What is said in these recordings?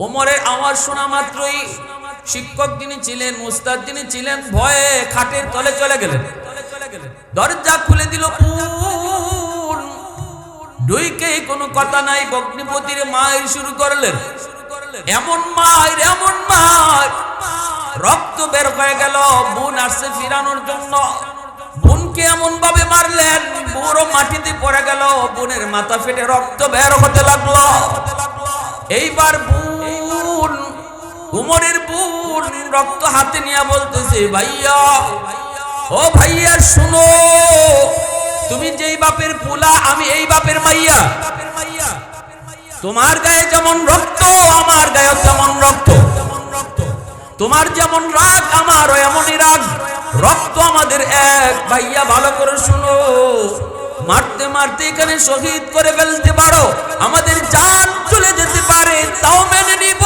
ওমরের আওয়াজ শোনা মাত্রই শিক্ষক যিনি ছিলেন, উস্তাদ যিনি ছিলেন, ভয়ে খাটের তলে চলে গেলেন। দরজা খুলে দিল, দুইকে কোনো কথা নাই, ভগ্নিপতির মায়ের শুরু করলেন। এমন মায়ের, এমন মায়ের, রক্ত বের হয়ে গেল। বোন আসছে ফিরানোর জন্য, বোনকে এমন ভাবে মারলেন, পুরো মাটিতে পড়ে গেল। বোনের মাথা ফেটে রক্ত বের হতে লাগলো। এইবার বোন, উমরের বোন রক্ত হাতে নিয়ে বলতেছে, ভাইয়া, ও ভাইয়া শুনো, তুমি যেই বাপের পোলা, আমি এই বাপের মাইয়া। তোমার গায়ে যেমন রক্ত, আমার গায়ে তেমন রক্ত। তোমার যেমন রাগ, আমারও এমনই রাগ। রক্ত আমাদের এক। ভাইয়া ভালো করে শুনো, মারতে মারতে এখানে শহীদ করে ফেলতে পারো, আমাদের জান চলে যেতে পারে, তাও মেনে নিব।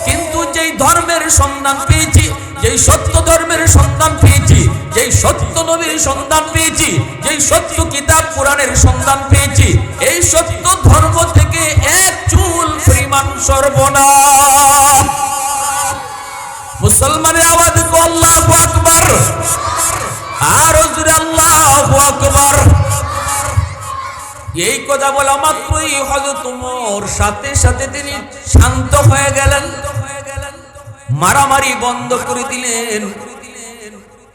কিন্তু যেই ধর্মের সন্ধান পেয়েছি, যেই সত্য ধর্মের সন্ধান পেয়েছি, যেই সত্য নবীর সন্ধান পেয়েছি, যেই সত্য কিতাব কোরআনের সন্ধান পেয়েছি, এই সত্য ধর্ম থেকে এক চুল পরিমাণ সর্বনাশ। মুসলমানের আওয়াজ কো আল্লাহু আকবার, আর জোরে আল্লাহু আকবার। এই কথা বলা মাত্রই হযরত ওমর সাথে সাথে তিনি শান্ত হয়ে গেলেন, মারামারি বন্ধ করে দিলেন।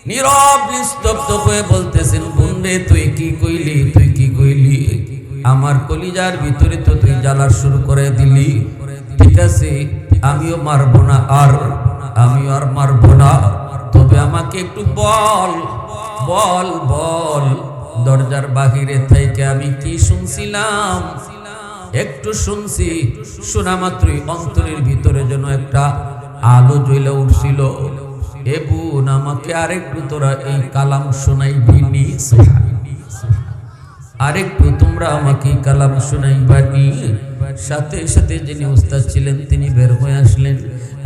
নীরব নিস্তব্ধ হয়ে বলতেছেন, বোনরে তুই কি কইলি, তুই কি কইলি? আমার কলিজার ভিতরে তো তুই জ্বালা শুরু করে দিলি। ঠিক আছে, আমিও মারবো না, আর আমিও আর মারবো না, তবে আমাকে একটু বল বল বল, দরজার বাহিরে থেকে আমি কি শুনছিলাম? একটু শুনছি, শোনা মাত্রই অন্তরের ভিতরে যেন একটা আলো জ্বলে উঠছিল। এ বোন, আমাকে আরেকটু তোরা এই কালাম শোনাইবি, আরেকটু তোমরা আমাকে কালাম শোনাইবানি। সাথে সাথে যিনি উস্তাদ ছিলেন তিনি বের হয়ে আসলেন।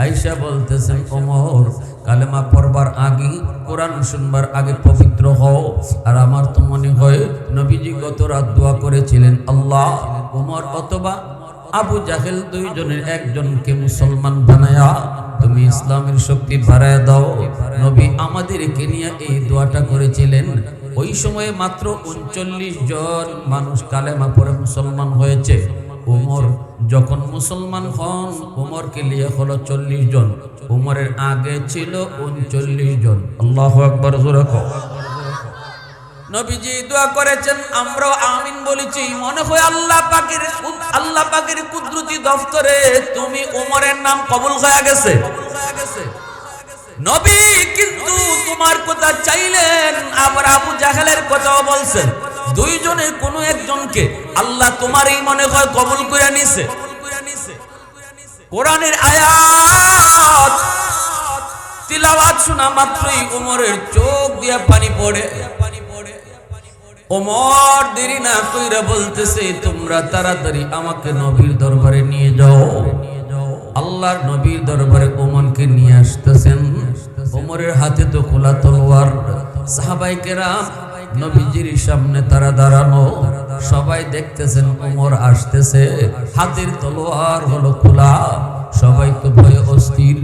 আয়েশা বলতেছেন, ওমর, কালেমা পড়বার আগে, কোরআন শুনবার আগে পবিত্র হও। আর আমার তো মনে হয় নবীজি গত রাত দোয়া করেছিলেন, আল্লাহ ওমর অথবা আবু জাহেল দুইজনের একজনকে মুসলমান বানায়া তুমি ইসলামের শক্তি বাড়ায় দাও। নবী আমাদেরকে নিয়ে এই দোয়াটা করেছিলেন। ওই সময়ে মাত্র 39 জন মানুষ কালেমা পড়ে মুসলমান হয়েছে। উমর যখন মুসলমান হন, উমরকে নিয়ে হলো 40 জন। উমরের আগে ছিল 39 জন। আল্লাহু আকবার, জোরে কও। নবীজি দোয়া করেছেন, আমরাও আমিন বলেছি। মনে হয় আল্লাহ পাকের কুদরতি দফতরে তুমি উমরের নাম কবুল হয়ে গেছে। নবী কিন্তু তোমার কথা চাইলেন, আবার আবু জাহেলের কথাও বলছেন। দুইজনের কোনো একজনকে আল্লাহ তোমারই মনে হয় কবুল করে নিছে। কোরআনের আয়াত তিলাওয়াত শোনা মাত্রই উমরের চোখ দিয়ে পানি পড়ে। ওমর দেরি না কইরা বলতেছে, তোমরা তাড়াতাড়ি আমাকে নবীর দরবারে নিয়ে যাও। আল্লাহর নবীর দরবারে ওমরকে নিয়ে আসতেছেন। ওমরের হাতে তো খোলা তলোয়ার। সাহাবায়ে কেরাম নবীজির সামনে তারা দাঁড়ানো, সবাই দেখতেছেন ওমর আসতেছে, হাতের তলোয়ার হলো খোলা। সবাই তো ভয়ে অস্থির,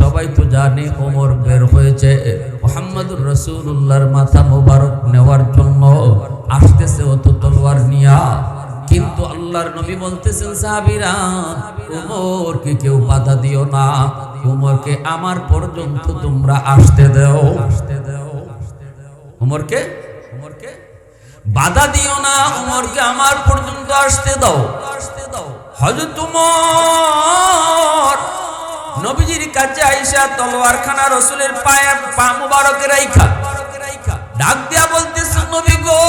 সবাই তো জানে ওমর বের হয়েছে মুহাম্মদুর রাসূলুল্লাহর মাথা মোবারক নেওয়ার জন্য। আসতেছে ও তো তলোয়ার নিয়া। কিন্তু আল্লাহর নবী বলতেছেন, সাহাবীরা, ওমরকে কেউ বাধা দিও না, ওমরকে আমার পর্যন্ত তোমরা আসতে দাও। ওমরকে বাধা দিও না, ওমরকে আমার পর্যন্ত আসতে দাও। হযরত ওমর নবীজির কাছে আয়েশা তলোয়ারখানা রাসূলের পায়ে পা মুবারকে রাইখা ডাক দিয়া বলতেছে, নবী গো,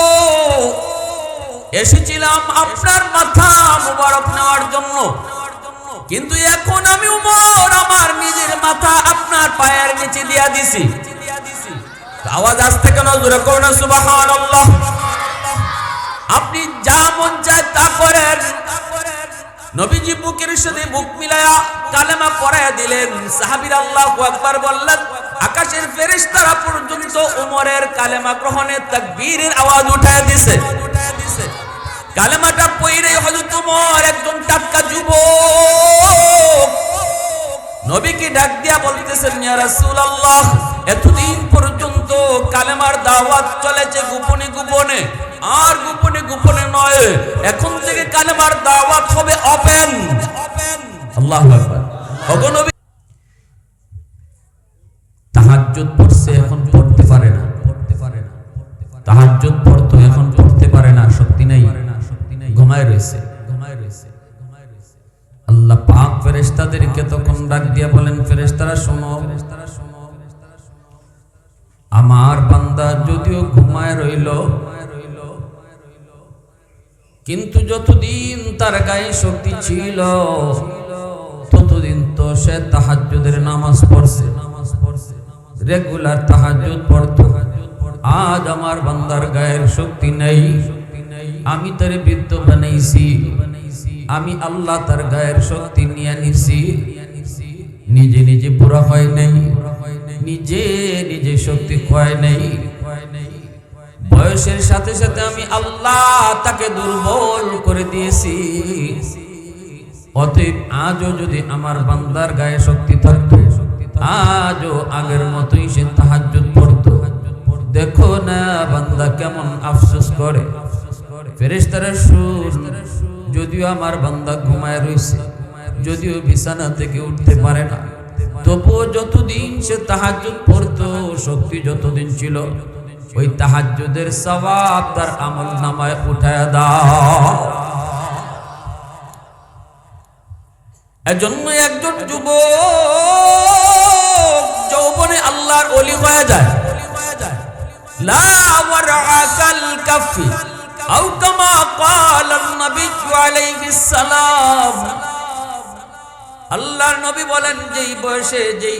এসেছিলাম আপনার মাথা মুবারক নেওয়ার জন্য, কিন্তু এখন আমি ওমর আমার নিজের মাথা আপনার পায়ের নিচে দিয়া দিছি। আওয়াজ আসতে কেন, জোরে করুন না সুবহানাল্লাহ। আপনি যা মন চায় তা করেন। নবীজি বুকের সাথে বুক মিলায়া কালেমা পড়ায়া দিলেন। সাহাবীরা আল্লাহু আকবার বললেন। আকাশের ফেরেশতারা পর্যন্ত ওমরের কালেমা গ্রহণে তাকবীরের আওয়াজ উঠায় দিছে। কালেমাটা পড়ে হযরত ওমর একজন টাটকা যুবক, নবীকে ডাক দিয়া বলতেছেন, ইয়া রাসূলুল্লাহ, এতদিন পর্যন্ত কালেমার দাওয়াত চলেছে গোপনে গোপনে, আর গোপনে গোপনে নয়, এখন থেকে কালেমার দাওয়াত হবে ওপেন। আল্লাহু আকবার। ওগো নবী, তাহাজ্জুদ পড়ছে, এখন পড়তে পারে না। তাহাজ্জুদ পড়তো, এখন পড়তে পারে না, শক্তি নাই, ঘুমায় রয়েছে। আল্লাহ পাক ফেরেশতাদেরকে তখন ডাক দিয়া বলেন, ফেরেশতারা শোনো, আমার বান্দা যদিও ঘুমায় রইল, কিন্তু যতদিন তার গায়ে শক্তি ছিল ততদিন তো সে তাহাজ্জুদের নামাজ পড়ছে, রেগুলার তাহাজ্জুদ পড়তো। আজ আমার বান্দার গায়ের শক্তি নেই, আমি তারে বৃদ্ধ বানাইছি, আমি আল্লাহ তার গায়ের শক্তি নিয়ে নিছি, নিজে নিজে পুরা হয় নাই, নিজে নিজে শক্তি ক্ষয় নাই, বয়সের সাথে সাথে আমি আল্লাহ তাকে দুর্বল করে দিয়েছি। অতএব আজও যদি আমার বান্দার গায়ে শক্তি থাকতো, আজও আগের মতোই সে তাহাজ্জুদ পড়তো। দেখো না বান্দা কেমন আফসোস করে। ফেরেশতারা শুন, যদিও আমার বান্দা ঘুমায় রইছে, যদিও বিছানা থেকে উঠতে পারে না, তবুও যতদিন সে তাহাজ্জুদ পড়তো, শক্তি যতদিন ছিল, ওই তাহাজ্জুদের সওয়াব তার আমলনামায় উঠায়া দাও। এজন্য একজন যুবক যৌবনে আল্লাহর ওলি হয়ে যায়। লা ওয়ারআকাল কাফি আও কামা ক্বালান নবী আলাইহিস সালাম। আল্লাহর নবী বলেন, যেই বয়সে যেই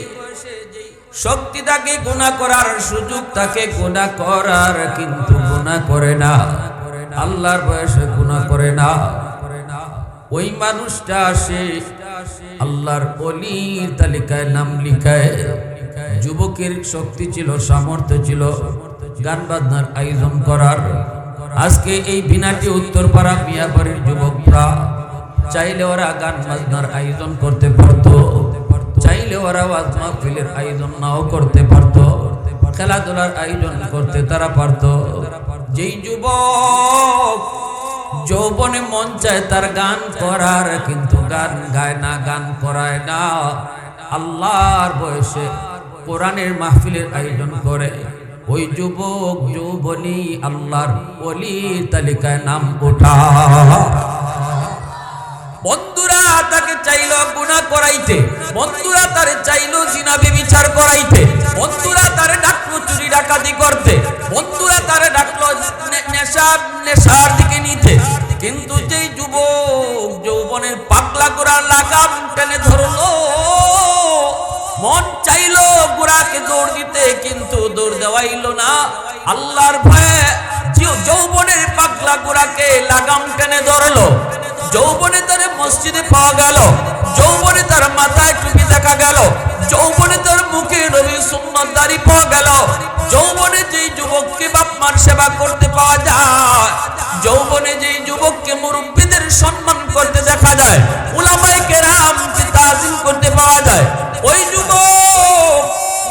শক্তি থাকে গুনাহ করার সুযোগ থাকে গুনাহ করার, কিন্তু গুনাহ করে না, আল্লাহর বয়সে গুনাহ করে না, ওই মানুষটা সে আল্লাহর ওলির তালিকায় নাম লিখায়। যুবকের শক্তি ছিল, সামর্থ্য ছিল গান বাজনার আয়োজন করার। আজকে এই বিনাটি উত্তরপাড়া মিয়াবাড়ির যুবকরা চাইলে ওরা গান বাজনার আয়োজন করতে পারতো, চাইলে ওরা ওয়াজ মাহফিলের আয়োজন নাও করতে পারতো, খেলাধুলার আয়োজন করতে তারা পারতো। যেই যুবক যৌবনে মন চায় তার গান করার, কিন্তু গান গায় না, গান করায় না, আল্লাহর বয়সে কোরআনের মাহফিলের আয়োজন করে, ওই যুবক যৌবনী আল্লাহর ওলির তালিকায় নাম ওঠা। বন্ধুরা তাকে চাইলো গুনাহ করাইতে, বন্ধুরা তারে চাইলো জিনা ব্যভিচার করাইতে, বন্ধুরা তারে ডাকলো চুরি ডাকাতি করতে, বন্ধুরা তারে ডাকলো নেশার দিকে নিতে, কিন্তু যেই যুবক যৌবনের পাগলা গোড়ার লাগাম টেনে ধরলো, মন চাইলো গোড়াকে দৌড় দিতে, কিন্তু দৌড় দেওয়াইলো না, আল্লাহর ভয়ে যৌবনের পাগলা গোড়াকে লাগাম টেনে ধরলো। যৌবনে তার মসজিদে পাওয়া গেল, যৌবনে তার মাথায় টুপি দেখা গেল, যৌবনে তার মুখে নবী সুন্নাত দাড়ি পাওয়া গেল, যৌবনে যেই যুবককে বাপ মার সেবা করতে পাওয়া যায়, যৌবনে যেই যুবককে মুরব্বীদের সম্মান করতে দেখা যায়, উলামায়ে কেরামকে তাজিম করতে পাওয়া যায়, ওই যুবক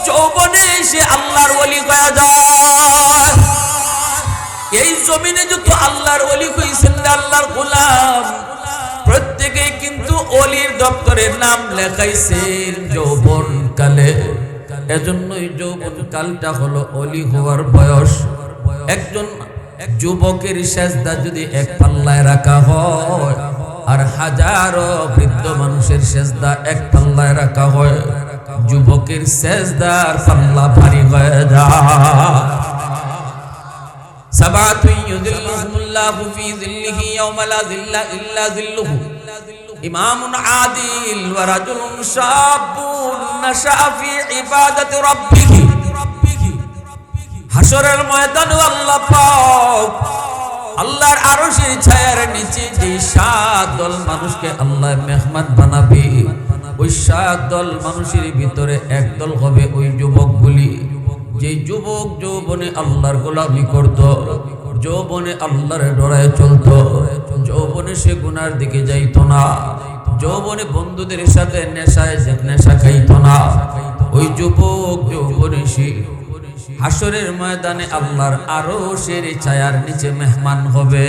যৌবনে সে আল্লাহর ওলি হয়ে যায়। এই জমিনে যত আল্লাহর ওলি হইছেন, আল্লাহর গোলাম, প্রত্যেকে কিন্তু ওলির দপ্তরের নাম লেখাইছেন যৌবন কালে। এজন্যই যৌবন কালটা হলো ওলি হওয়ার বয়স। একজন যুবকের সেজদা যদি এক পাল্লায় রাখা হয়, আর হাজারো বৃদ্ধ মানুষের সেজদা এক পাল্লায় রাখা হয়, যুবকের সেজদার পাল্লা ভারী হয়ে যায়। সাবাতুন ইউযিল্লুহুমুল্লাহু ফি যিল্লিহি ইয়াওমা লা যিল্লা ইল্লা যিল্লুহু, ইমামুন আদিল ওয়া রাজুলুন শাবুন নাশা ফি ইবাদাতি রাব্বিহি। হাশরের ময়দানে আল্লাহ পাক আল্লাহর আরশের ছায়ার নিচে যে 7 দল মানুষকে আল্লাহ মেহমান বানাবে, ওই 7 দল মানুষের ভিতরে এক দল হবে ওই যুবকগুলি, যে যুবক যৌবনে আল্লাহর গোলামি করত, যৌবনে আল্লাহর ডরায় চলত, যৌবনে সে গুনার দিকে যাইত না, যৌবনে বন্ধুদের সাথে নেশা খাইতো না, ওই যুবক যৌবনেশী হাসরের ময়দানে আল্লাহর আরশের ছায়ার নিচে মেহমান হবে।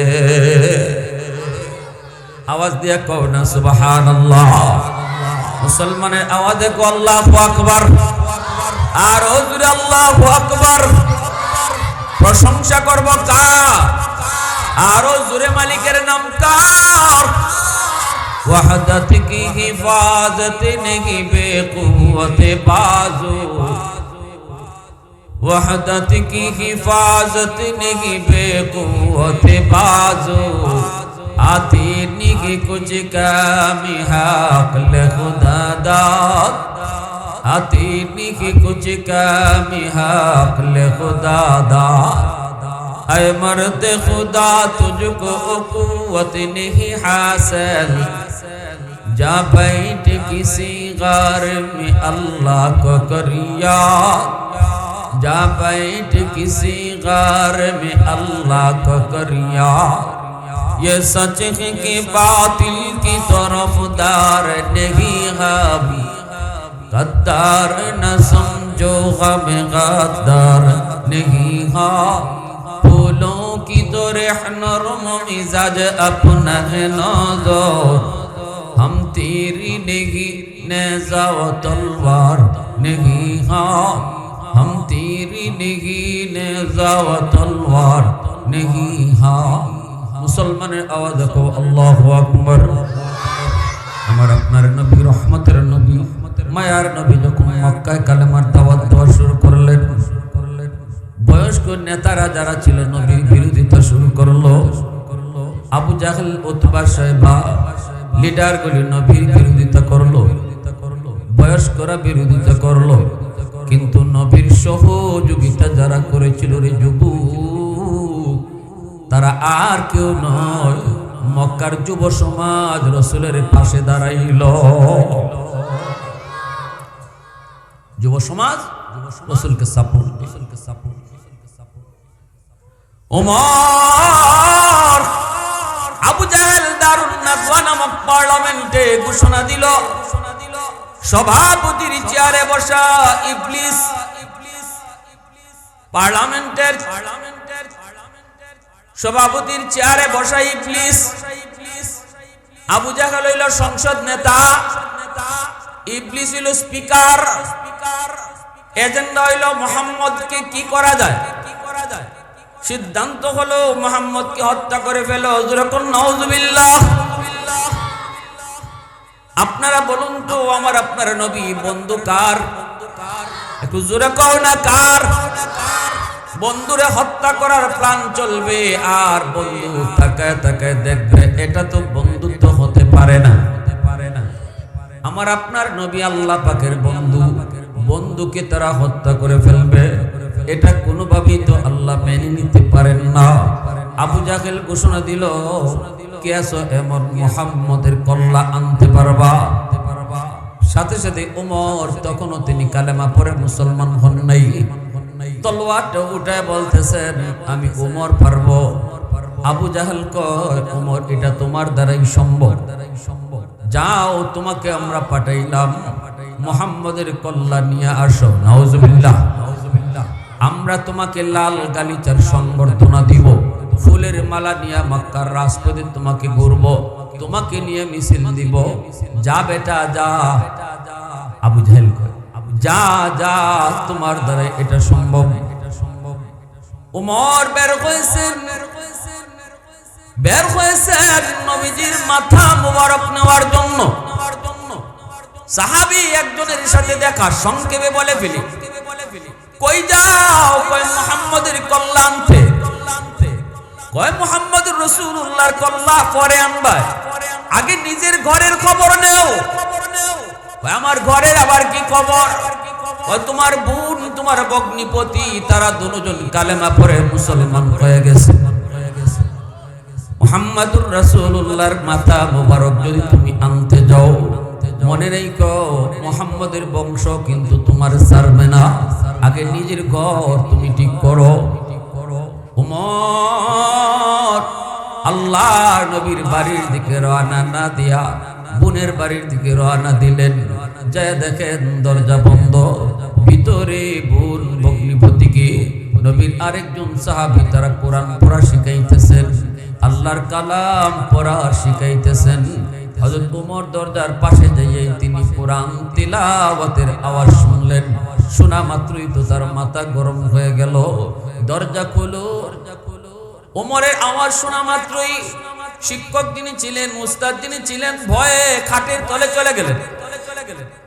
আওয়াজ দিয়া কও না সুবহানাল্লাহ। মুসলমানের আওয়াজে কও আল্লাহু আকবার, আর জোরে আল্লাহু আকবার। প্রশংসা করব কার? আরো জোরে মালিকের নাম কার? ওয়াহদাত কি হিফাজত নেহি বেকুওয়াত বাজু, वहदत की हिफाजत नहीं बेकुवत बाजू, आती नहीं कुछ कमी हक़ खुदा दाद, आती नहीं कुछ कमी हक़ खुदा दाद। ऐ मर्द खुदा तुझको कुव्वत नहीं हासिल, जा बैठ किसी गार में अल्लाह को करिया, जा बैठ किसी गार में अल्लाह को करिया। ये सच है कि बातिल की तरफदार नहीं हम, गद्दार न समझो गम गद्दार नहीं हाँ। फूलों की तो नरम मिजाज अपना है नाज़ुर, हम तेरी नहीं नेज़ा व तलवार नहीं हाँ, हम तेरी नहीं नेज़ा व तलवार नहीं हाँ। मुसलमाনের আওয়াজ কো আল্লাহু আকবার। আমার আপনার নবী রহমতের নবী মায়ার নবী যখন মক্কায় কালেমার দাওয়াত দেওয়া শুরু করলেন, বয়স্ক নেতারা যারা ছিল নবীর বিরোধিতা শুরু করলো। আবু জাহেল উতবা সাইবা লিডারগুলি নবীর বিরোধিতা করলো, বয়স্করা বিরোধিতা করলো। কিন্তু নবীর সহযোগিতা যারা করেছিল রে যুবক, তারা আর কেউ নয়, মক্কার যুব সমাজ রাসূলের পাশে দাঁড়াইল। যুব সমাজ রাসূলকে সাপোর্ট। ওমর আবু জাহেল দারুন নাদওয়া নামক পার্লামেন্টে ঘোষণা দিল, সভাপতির চেয়ারে বসা ইবলিস, পার্লামেন্টের সভাপতির চেয়ারে বসা ইবলিস। আবু জাহেল হইল সংসদ নেতা, ইবলিস হইল স্পিকার। এজেন্ডা হইল মুহাম্মদকে কি করা যায়। সিদ্ধান্ত হলো মুহাম্মদকে হত্যা করে ফেলো। যখন নাউজুবিল্লাহ। আপনারা বলুন তো, আমার আপনার নবী বন্ধু কার? একটু জোরে কও না কার? বন্ধুরে হত্যা করার প্ল্যান চলবে, আর বন্ধু তাকায় তাকায় দেখবে, এটা তো বন্ধুত্ব হতে পারে না। আমার আপনার নবী আল্লাহ পাকের বন্ধু, বন্ধুকে তারা হত্যা করে ফেলবে, এটা কোনোভাবেই তো আল্লাহ মেনে নিতে পারেন না। আবু জাহেল ঘোষণা দিল, কে আছো এমন মুহাম্মদের কল্লা আনতে পারবা? সাথে সাথে ওমর, তখনও তিনি কালেমা পড়ে মুসলমান হন নাই, তলোয়ারটা উঠায় বলতেছেন, আমি ওমর পারবো। আবু জাহেল কয়, ওমর এটা তোমার দ্বারাই সম্ভব, যাও তোমাকে আমরা পাঠাইলাম, মুহাম্মদের কল্লা নিয়ে আসো। নাউজুবিল্লাহ। আমরা তোমাকে লাল গালিচার সংবর্ধনা দিব, ফুলের মালা নিয়ে মক্কার রাজপথে তোমাকে ঘুরব, তোমাকে নিয়ে মিছিল দিব। যা বেটা যা। আবু জাহেল কয়, যা যা, তোমার দ্বারা এটা সম্ভব। ওমর বের হয়েছেন নবীজির মাথা মুবারক নেওয়ার জন্য। সাহাবী একজনের সাথে দেখা, সংক্ষেপে বলে ফেলি, কই যাও? কয় মুহাম্মদের কল্লা আনতে। কয় মুহাম্মদুর রাসূলুল্লাহর কল্লা পরে আনবা, আগে নিজের ঘরের খবর নেও। কয় আমার ঘরের আবার কি খবর? কয় তোমার বোন, তোমার ভগ্নিপতি, তারা দুজন কালেমা পড়ে মুসলমান হয়ে গেছে। মুহাম্মদুর রাসূলুল্লাহর মাথা মোবারক যদি তুমি আনতে যাও, মনে রেখো মুহাম্মদের বংশ কিন্তু তোমার ছাড়বে না, আগে নিজের ঘর তুমি ঠিক করো। ওমর আল্লাহর নবীর বাড়ির দিকে রওনা না দিয়া বোনের বাড়ির দিকে রওনা দিলেন। যায় দেখেন দরজা বন্ধ, ভিতরে বোন ভগ্নিপতিকে নবীর আরেকজন সাহাবী তারা কোরআন পড়া শিখাইতেছেন, আল্লাহর কালাম পড়া শিখাইতেছেন। হযরত ওমর দরজার পাশে যাইয়ে তিনি কোরআন তিলাওয়াতের আওয়াজ শুনলেন। শোনা মাত্রই তো তার মাথা গরম হয়ে গেল। দরজা খোলো। ওমরের আওয়াজ শোনা মাত্রই শিক্ষক যিনি ছিলেন, উস্তাদ যিনি ছিলেন, ভয়ে খাটের তলে চলে গেলেন।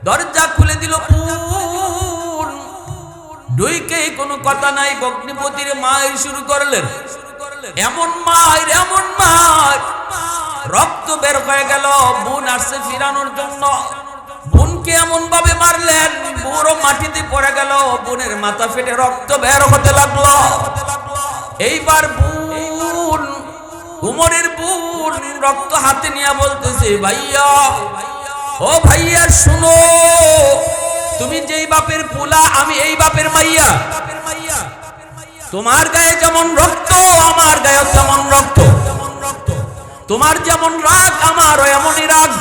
দরজা খুলে দিল। দুইকে কোনো কথা নাই, ভগ্নিপতির মায়ের শুরু করলেন। এমন মায়ের, এমন মায়ের, রক্ত বের হয়ে গেল। বোন আসছে ফিরানোর জন্য, বোনকে এমন ভাবে মারলেন, বুড়ো মাটিতে পড়ে গেল। বোনের মাথা ফেটে রক্ত বের হতে লাগলো। এইবার বোন, উমরের বোন রক্ত হাতে নিয়ে বলতেছে, ভাইয়া, ও ভাইয়া শুনো, তুমি যেই বাপের পোলা, আমি এই বাপের মাইয়া। তোমার গায়ে যেমন রক্ত, আমার গায়ে তেমন রক্ত। তোমার যেমন রাগ, আমারও এমনই রাগ।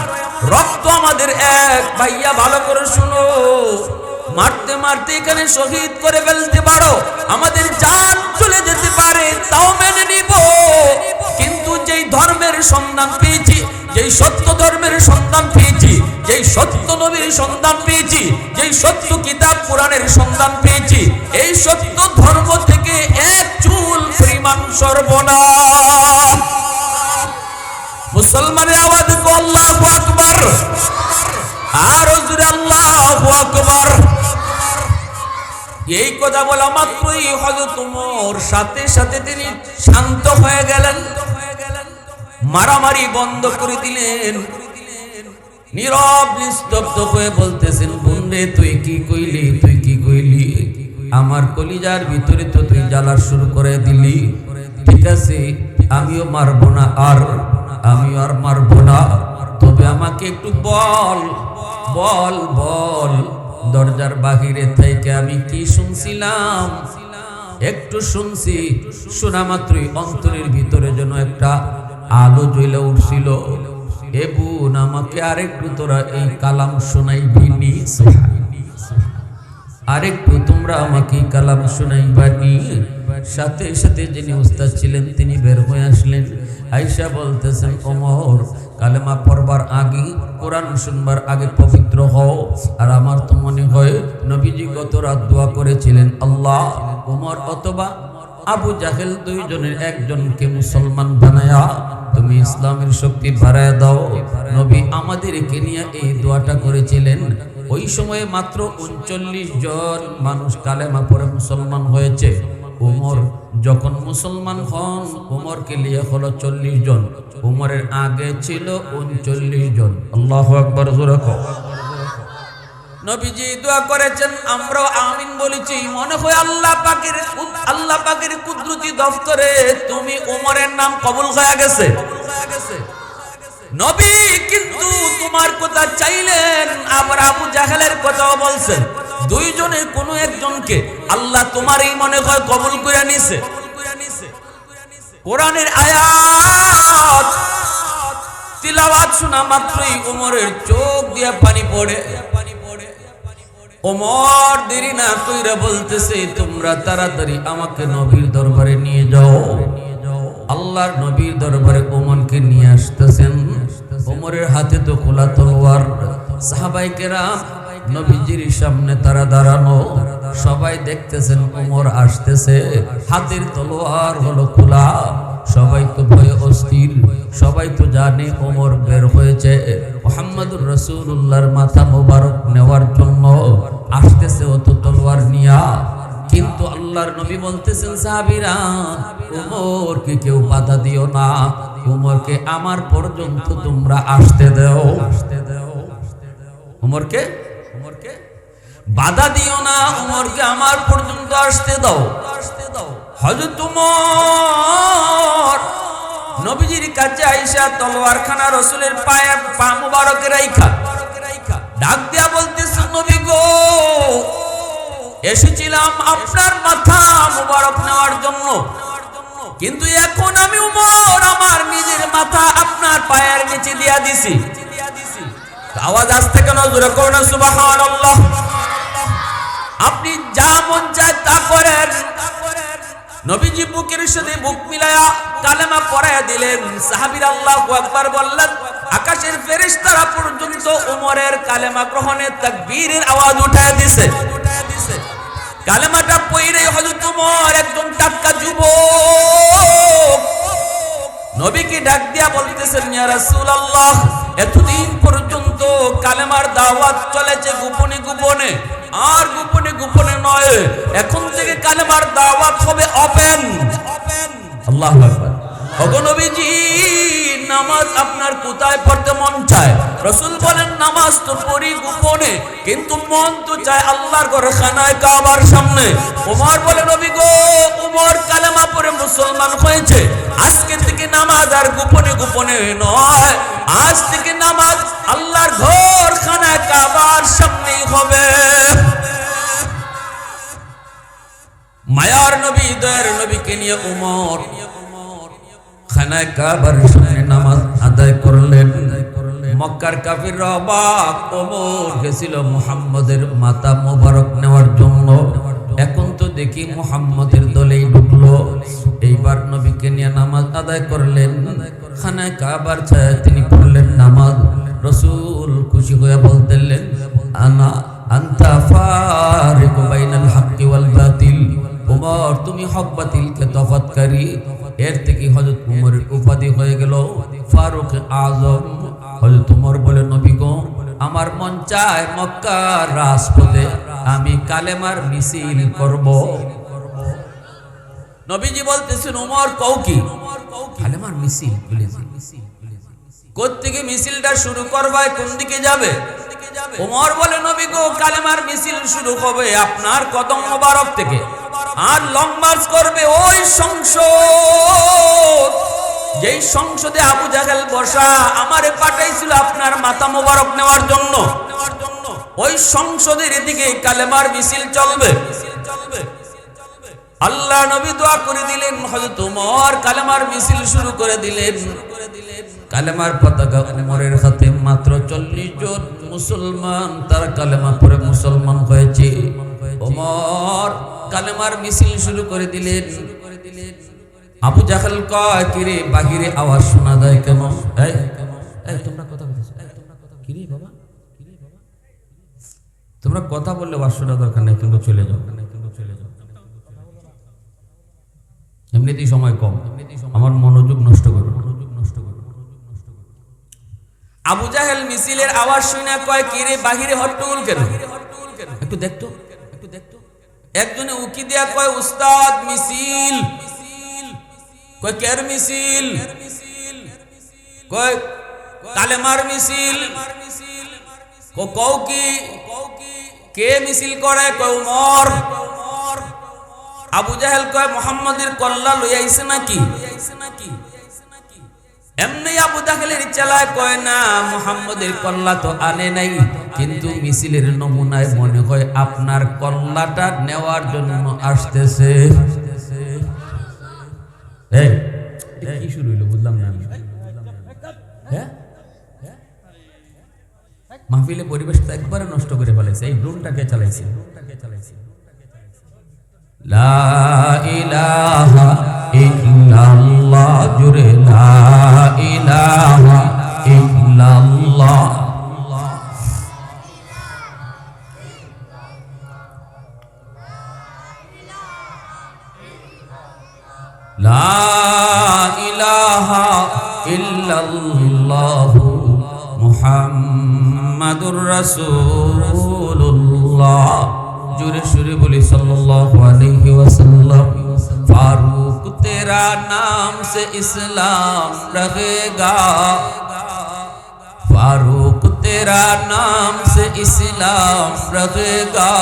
রক্ত আমাদের এক। ভাইয়া ভালো করে শুনো, মারতে মারতে এখানে শহীদ করে ফেলতে পারো, আমাদের জান চলে যেতে পারে, তাও মেনে নিব। কিন্তু যেই ধর্মের সন্ধান পেয়েছি, যেই সত্য ধর্মের সন্ধান পেয়েছি, যেই সত্য নবীর সন্ধান পেয়েছি, যেই সত্য কিতাব কোরআনের সন্ধান পেয়েছি, এই সত্য ধর্ম থেকে এক চুল পরিমাণ সর্বনাশ। মুসলমানের আওয়াজ তো আল্লাহু আকবার, আর জোরে আল্লাহু আকবার। এই কথা বলা মাত্রই হযরত ওমর সাথে সাথে তিনি শান্ত হয়ে গেলেন, মারামারি বন্ধ করে দিলেন। নীরব নিস্তব্ধ হয়ে বলতেছেন, বোনরে তুই কি কইলি, তুই কি কইলি? আমার কলিজার ভিতরে তো তুই জ্বালা শুরু করে দিলি। ঠিক আছে, আমিও মারবো না, আমিও আর মারবো না, তবে আমাকে একটু বল বল বল, দরজার বাহিরে থেকে আমি কি শুনছিলাম? একটু শুনছি। শোনা মাত্রই অন্তরের ভিতরে যেন একটা আলো জ্বলে উঠছিল। এ বোন, আমাকে আরেকটু তোরা এই কালাম শোনাইবি, আরেকটু তোমরা আমাকে কালাম শোনাইবানি। সাথে সাথে যিনি উস্তাদ ছিলেন তিনি বের হয়ে আসলেন। আয়েশা বলতেছেন, ওমর, কালেমা পড়বার আগে, কোরআন শুনবার আগে পবিত্র হও। আর আমার তো মনে হয় নবীজি গত রাত দোয়া করেছিলেন, আল্লাহ ওমর অথবা আবু জাহেল দুইজনের একজনকে মুসলমান বানায়া তুমি ইসলামের শক্তি বাড়ায় দাও। নবী আমাদেরকে নিয়ে এই দোয়াটা করেছিলেন। ওই সময়ে মাত্র 39 জন মানুষ কালেমা পড়ে মুসলমান হয়েছে। উমর যখন মুসলমান হন, উমরকে নিয়ে হলো 40 জন। উমরের আগে ছিল 39 জন। আল্লাহু আকবার, জোরে কও। নবীজি দোয়া করেছেন, আমরাও আমিন বলেছি। মনে হয় আল্লাহ পাকের কুদরতি দফতরে তুমি উমরের নাম কবুল হয়ে গেছে। নবী কিন্তু তোমার কথা চাইলেন, আবার আবু জাহেলের কথাও বলছেন। দুইজনের কোন একজনকে আল্লাহ তোমারই মনে হয় কবুল করে নিছে। কোরআনের আয়াত তিলাওয়াত শোনা মাত্রই উমরের চোখ দিয়ে পানি পড়ে। ওমর দেরি না কইরা বলতেছে, তোমরা তাড়াতাড়ি আমাকে নবীর দরবারে নিয়ে যাও। আল্লাহর নবীর দরবারে ওমরকে নিয়ে আসতেছেন। ওমরের হাতে তো খোলা তলোয়ার। সাহাবায়ে কেরাম নবীজির সামনে তারা দাঁড়ানো, সবাই দেখতেছেন ওমর আসতেছে, হাতের তলোয়ার হলো খোলা। সবাই তো ভয়ে অস্থির, সবাই তো জানে ওমর বের হয়েছে মুহাম্মদুর রাসূলুল্লাহর মাথা মোবারক নেওয়ার জন্য। আসতেছে অত তলোয়ার নিয়া। কিন্তু আল্লাহর নবী বলতেছেন, সাহাবীরা, ওমরকে কেউ বাধা দিও না, ওমরকে আমার পর্যন্ত তোমরা আসতে দাও। ওমরকে বাধা দিও না, ওমরকে আমার পর্যন্ত আসতে দাও। হযরত ওমর নবীজির কাছে আয়েশা তলোয়ারখানা রাসূলের পায়ে পা মুবারকে রাইখা ডাক দিয়া বলতেছে, নবী গো, এসেছিলাম আপনার মাথা মুবারক নেওয়ার জন্য, কিন্তু এখন আমি ওমর আমার নিজের মাথা আপনার পায়ের নিচে দিয়া দিছি। আওয়াজ আসতে কেন? জোরে করুন সুবহানাল্লাহ। আপনি যা মন চায় তা করেন। নবীজি বুকের সাথে বুক মিলায়া কালেমা পড়ায়া দিলেন। সাহাবীরা আল্লাহু আকবার বললেন। আকাশের ফেরেশতারা পর্যন্ত ওমরের কালেমা গ্রহণে তাকবীরের আওয়াজ উঠায় দিছে। কালেমাটা পড়ে হযরত ওমর একজন টাটকা যুবক নবীকে ডাক দিয়া বলতেছেন, ইয়া রাসূলুল্লাহ, এতদিন পর্যন্ত কালেমার দাওয়াত চলেছে গোপনে গোপনে, আর গোপনে গোপনে নয়, এখন থেকে কালেমার দাওয়াত হবে ওপেন। আল্লাহু আকবার। ওগো নবীজি, নামাজ আপনার কোথায় পড়তে মন চায়? রাসূল বলেন, নামাজ তো পড়ি গোপনে, কিন্তু মন তো চায় আল্লাহর ঘর খানায় কাবার সামনে। ওমর বলে, নবী গো, ওমর কালেমা পড়ে মুসলমান হয়েছে, আজকে থেকে নামাজ আর গোপনে গোপনে নয়, আজ থেকে নামাজ আল্লাহর ঘর খানায় কাবার সামনেই হবে। মায়ার নবী, দয়ার নবীকে নিয়ে ওমর খানায় কাবার সামনে নামাজ আদায় করলেন। মক্কার কাফিররা অবাক, ওমর গেছিল মুহাম্মদের মাথা মোবারক নেওয়ার জন্য, এখন তো দেখি মুহাম্মদের দলেই ঢুকলো। এইবার নবীকে নিয়ে নামাজ আদায় করলেন। খানায় কাবার ছায়া তিনি পড়লেন নামাজ। রাসূল খুশি হয়ে বলতেলেন, আনা আনতা ফারিকু বাইনাল হাক্কি ওয়াল বাতিল। ওমর, তুমি হক বাতিলকে তফাৎকারী। এর থেকে হযরত ওমরের উপাধি হয়ে গেল ফারুক আজম। হযরত ওমর বলে, নবী গো, আমার মন চায় মক্কার রাজপথে আমি কালেমার মিছিল করব। নবীজি বলতেছেন, ওমর কও কি? কালেমার মিছিল? কোত্থেকে মিছিলটা শুরু করবে, কোন দিকে যাবে? ওমর বলে, নবী গো, কালেমার মিছিল শুরু হবে আপনার কদম মোবারক থেকে, আর লং মার্চ করবে ওই সংসদ, যেই সংসদে আবু জাহেল বসা, আমারে পাঠাইছিল আপনার মাথা মোবারক নেওয়ার জন্য। ওই সংসদের এদিকে কালেমার মিছিল চলবে। আল্লাহ নবী দোয়া করে দিলেন, হযরত ওমর কালেমার মিছিল শুরু করে দিলেন। কালেমার পতাকা ওমরের হাতে। মাত্র 40 জন মুসলমান তার কালেমা পড়ে মুসলমান হয়েছে। ওমর কালেমার মিছিল শুরু করে দিলেন। আবু জাহেল কয়, কিরে বাহিরে আওয়াজ শোনা যায় কেন? এই তোমরা কথা বলছো, কিরে বাবা, তোমরা কথা বললে আওয়াজ শোনা দরকার নেই, কিন্তু চলে যাও, এমনিতেই সময় কম, আমার মনোযোগ নষ্ট করো। আবু জাহেল মিছিলের আওয়াজ শুনে কয়, কিরে বাহিরে হট্টগোল কেন? একটু দেখতো। একজনে উকি দিয়া কয়, উস্তাদ মিছিল। কয়, কের মিছিল? কয়, কালেমার মিছিল। কও কি, কে মিছিল করে? কয়, ওমর। আবু জাহেল কয়, মুহাম্মদের কল্লা লই আইছে নাকি? এমনি আবু জাহেলের চালায় কয়, না, মুহাম্মদের কল্লা তো আনে নাই, কিন্তু মিছিলের নমুনায় মনে হয় আপনার কল্লাটা নেওয়ার জন্য আসতেছে। কি শুরু হইলো বুঝলাম না। মাহফিলে পরিবেশটা একবারে নষ্ট করে ফেলেছে। এই ড্রোনটাকে চালাইছে। লা ইলাহা ইল্লাল্লাহ, জুরে লা ইলাহা ইল্লাল্লাহ। লা ইলাহা ইল্লাল্লাহ মুহাম্মাদুর রাসূলুল্লাহ। জোরে সুরে বলি সাল্লাল্লাহু আলাইহি ওয়াসাল্লাম। फारूक तेरा नाम से इस्लाम रहेगा, फारूक तेरा नाम से इस्लाम रहेगा,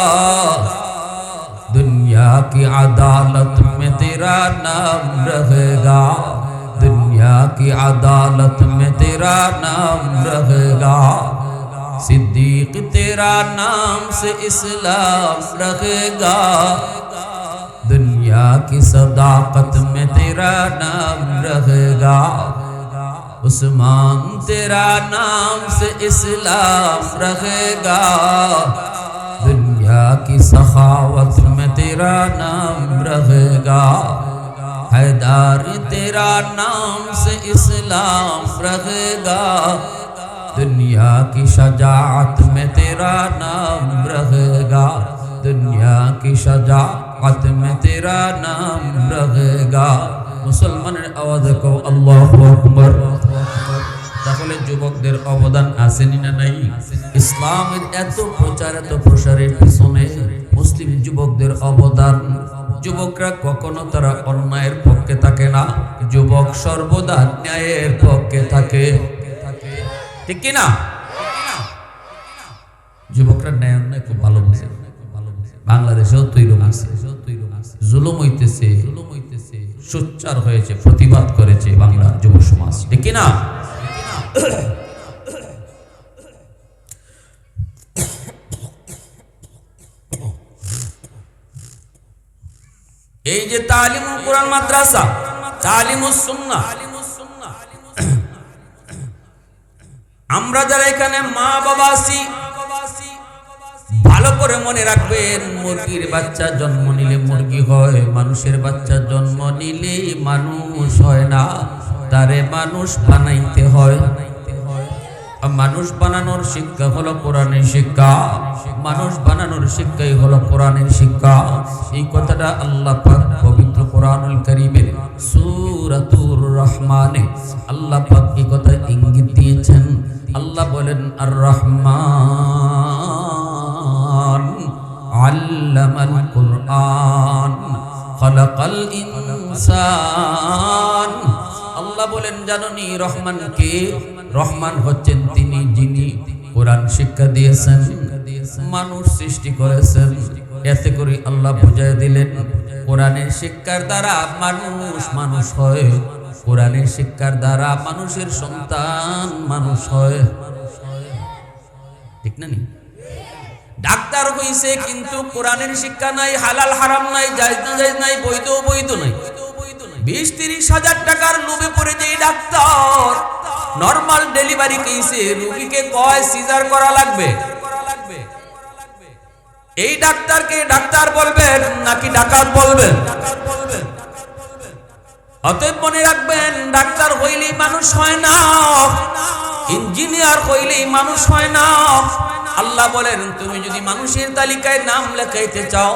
दुनिया की अदालत में तेरा नाम रहेगा, दुनिया की अदालत में तेरा नाम रहेगा, सिद्दीक तेरा नाम से इस्लाम रहेगा, दुनिया की सदाकत में तेरा नाम रहेगा। उस्मान तेरा नाम से इस्लाम रहेगा, दुनिया की सखावत में तेरा नाम रहेगा। हैदर तेरा नाम से इस्लाम रहेगा, दुनिया की शजाअत में तेरा नाम रहेगा, दुनिया की शजाअत में तेरा नाम रहेगा। মুসলমানের আওয়াজ কও আল্লাহু আকবার। তাহলে যুবকদের অবদান আসেনি না নাই? ইসলামের এত প্রচার এত প্রসারের পিছনে মুসলিম যুবকদের অবদান। যুবকরা কখনো তারা অন্যায়ের পক্ষে থাকে না, যুবক সর্বদা ন্যায়ের পক্ষে থাকে, ঠিক কি না? যুবকরা ন্যায় অন্যায় খুব ভালো বুঝে। বাংলাদেশেও তৈরি হয়েছে, জুলুম হইতেছে, সোচ্চার হয়েছে, প্রতিবাদ করেছে বাংলার যুব সমাজ, ঠিক কি না? এই যে তালিমুল কোরআন মাদ্রাসা, তালিমুস সুন্নাহ, আমরা যারা এখানে মা বাবা আছি ভালো করে মনে রাখবেন, মুরগির বাচ্চা জন্ম নিলে মুরগি হয়, মানুষের বাচ্চা জন্ম নিলে মানুষ হয় না, তারে মানুষ বানাইতে হয়। মানুষ বানানোর শিক্ষা হলো কোরআনের শিক্ষা, মানুষ বানানোর শিক্ষাই হলো কোরআনের শিক্ষা। এই কথাটা আল্লাহ পাক পবিত্র কোরআনুল কারীমের সূরাতুর রহমানে আল্লাহ পাক এই কথা ইঙ্গিত দিয়েছেন। আল্লাহ বলেন আর রহমান আল্লামাল কুরআন খালাকাল ইনসান। আল্লাহ বলেন জানোনি রহমান কে? রহমান হচ্ছেন তিনি যিনি কোরআন শিক্ষা দিয়েছেন, মানুষ সৃষ্টি করেছেন। এতে করে আল্লাহ বুঝাই দিলেন কোরআনের শিক্ষার দ্বারা মানুষ মানুষ হয়, কোরআনের শিক্ষার দ্বারা মানুষের সন্তান মানুষ হয়, ঠিক না? ডাক্তার হইছে কিন্তু কোরআনের শিক্ষা নাই, হালাল হারাম নাই, জায়েজ না জায়েজ নাই, বৈধ বৈধ নাই। 20-30 হাজার টাকার লোভে পড়ে যে ডাক্তার নরমাল ডেলিভারি কেসে রোগীকে কয় সিজার করা লাগবে, এই ডাক্তারকে ডাক্তার বলবেন নাকি ডাকাত বলবেন? অতএব মনে রাখবেন, ডাক্তার হইলেই মানুষ হয় না, ইঞ্জিনিয়ার হইলেই মানুষ হয় না। আল্লাহ বলেন তুমি যদি মানুষের তালিকায় নাম লেখাইতে চাও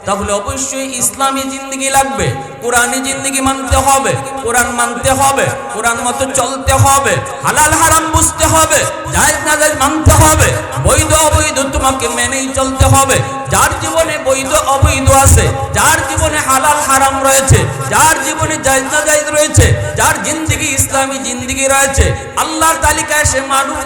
তাহলে অবশ্যই ইসলামী জিন্দেগি লাগবে, কোরআনী জিন্দেগি মানতে হবে, কোরআন মানতে হবে, কোরআন মতো চলতে হবে, হালাল হারাম বুঝতে হবে, জায়েজ না জায়েজ মানতে হবে, বৈধ অবৈধ তোমাকে মেনেই চলতে হবে। যার জীবনে বৈধ অবৈধ আছে, যার জীবনে হালাল হারাম রয়েছে, যার জীবনে জায়েজ না জায়েজ রয়েছে, যার জিন্দেগি ইসলামী জিন্দেগি রয়েছে, আল্লাহর তালিকায় সে মানুষ।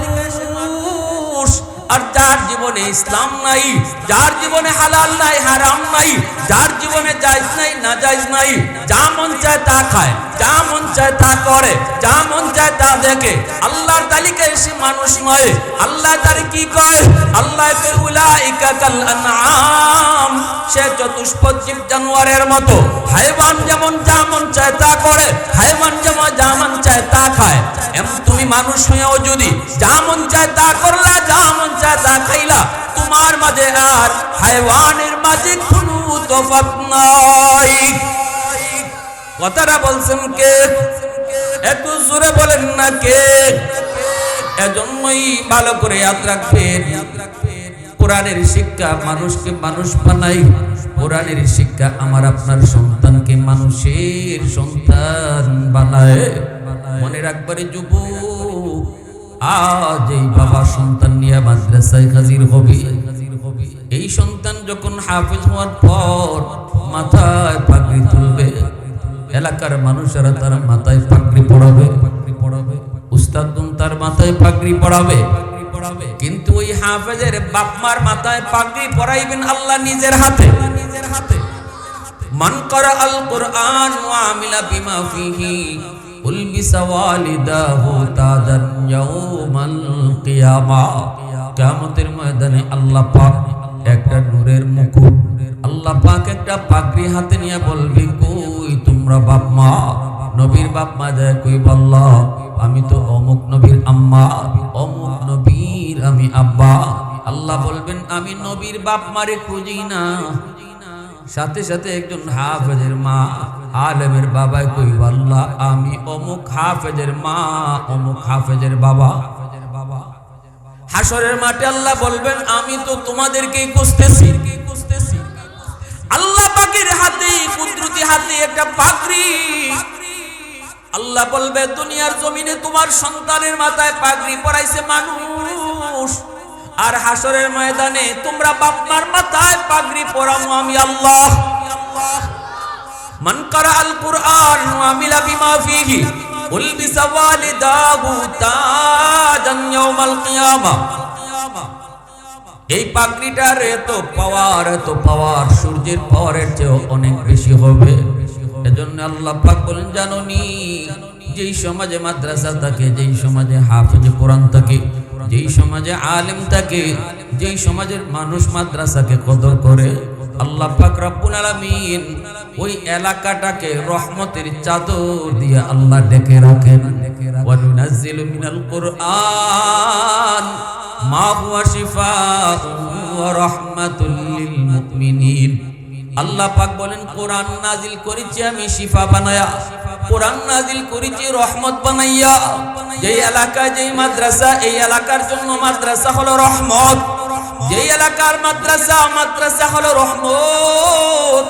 আর যার জীবনে ইসলাম নাই, যার জীবনে হালাল নাই হারাম নাই, যার জীবনে জায়েজ নাই না জায়েজ নাই, যা মন চায় তা খায়, যা মন চায় তা করে, যা মন চায় তা দেখে, আল্লাহর তালিকায় সে মানুষ নয়। আল্লাহ তার কি কয়? আল্লাহ কয় উলাইকা কাল আনআম, সে চতুষ্পদ জীব জানোয়ারের মতো। হাইওয়ান যেমন যা মন চায় তা করে, হাইওয়ান যেমন যা মন চায় তা খায়, এমন তুমি মানুষ হয়েও যদি যা মন চায় তা করলা, যা মন চায় তা খাইলা, তোমার মাঝে আর হাইওয়ানের মাঝে কোনো তফাৎ নাই। কথাটা বলছেন কে? একটু জোরে বলেন না কে? এজন্যই ভালো করে ইয়াদ রাখবেন, কোরআনের শিক্ষা মানুষকে মানুষ বানায়, কোরআনের শিক্ষা আমার আপনার সন্তানকে মানুষের সন্তান বানায়। মনে রাখবারে যুবক, আজ এই বাবা সন্তান নিয়ে মাদ্রাসায় হাজির হবে, এই সন্তান যখন হাফেজ হওয়ার পর মাথায় পাগড়ি তুলবে, এলাকার মানুষেরা তার মাথায় পাগড়ি পড়াবে, উস্তাদগণ তার মাথায় পাগড়ি পড়াবে। কিন্তু ওই হাফেজের বাপ মার মাথায় পাগড়ি পরাইবেন আল্লাহ নিজের হাতে। মান করা আল কুরআন ওয়া আমিলা বিমা ফিহি উলবিসা ওয়ালিদাহু তাজান ইয়াউমাল কিয়ামা। কিয়ামতের ময়দানে আল্লাহ পাক একটা নূরের মুকুট, আল্লাহ পাক একটা পাগড়ি হাতে নিয়ে বলবে, কই তোমরা বাপ মা? নবীর বাপ মা যায় কই? আল্লাহ আমি তো অমুক নবীর আম্মা, অমুক নবীর আমি আব্বা। আল্লাহ বলবেন আমি নবীর বাপ মারে খুঁজি না। সাথে সাথে একজন হাফেজের মা, আলেমের বাবাই কইব আল্লাহ আমি অমুক হাফেজের মা, অমুক হাফেজের বাবা। হাসরের মাঠে আল্লাহ বলবেন আমি তো তোমাদেরকেই খুঁজতেছি। আল্লাহ পাকের হাতে, কুদরতি হাতে একটা পাগড়ি। আল্লাহ বলবে দুনিয়ার জমিনে তোমার সন্তানের মাথায় পাগড়ি পরাইছে মানুষ, আর হাসরের ময়দানে তোমরা বাপ মার মাথায় পাগড়ি পরামো আমি আল্লাহ। মান কারা আল কুরআন ওয়া আমিলা বিমা ফিহি উলবিসা ওয়ালিদাহু তাজান ইয়াউমাল কিয়ামা। এই পাগড়িটার এত পাওয়ার সূর্যের পাওয়ারের চেয়ে অনেক বেশি হবে। এজন্য আল্লাহ পাক বলেন জানোনি, যেই সমাজে মাদ্রাসা থাকে, যেই সমাজে হাফেজ কোরআন থাকে, যেই সমাজে আলেম থাকে, যেই সমাজের মানুষ মাদ্রাসাকে কদর করে, আল্লাহ পাক রব্বুল আলামিন ওই এলাকাটাকে রহমতের চাদর দিয়ে আল্লাহ ঢেকে রাখেন। ওয়া নুনাজ্জিলু মিনাল কুরআন মা হুয়া শিফাউন ওয়া রাহমাতুল লিল মুমিনিন। আল্লাহ পাক বলেন কোরআন নাজিল করেছি আমি শিফা বানায়া, কোরআন নাজিল করেছি রহমত বানাইয়া। যেই এলাকায় যেই মাদ্রাসা, এই এলাকার জন্য মাদ্রাসা হলো রহমত। যেই এলাকার মাদ্রাসা হলো রহমত।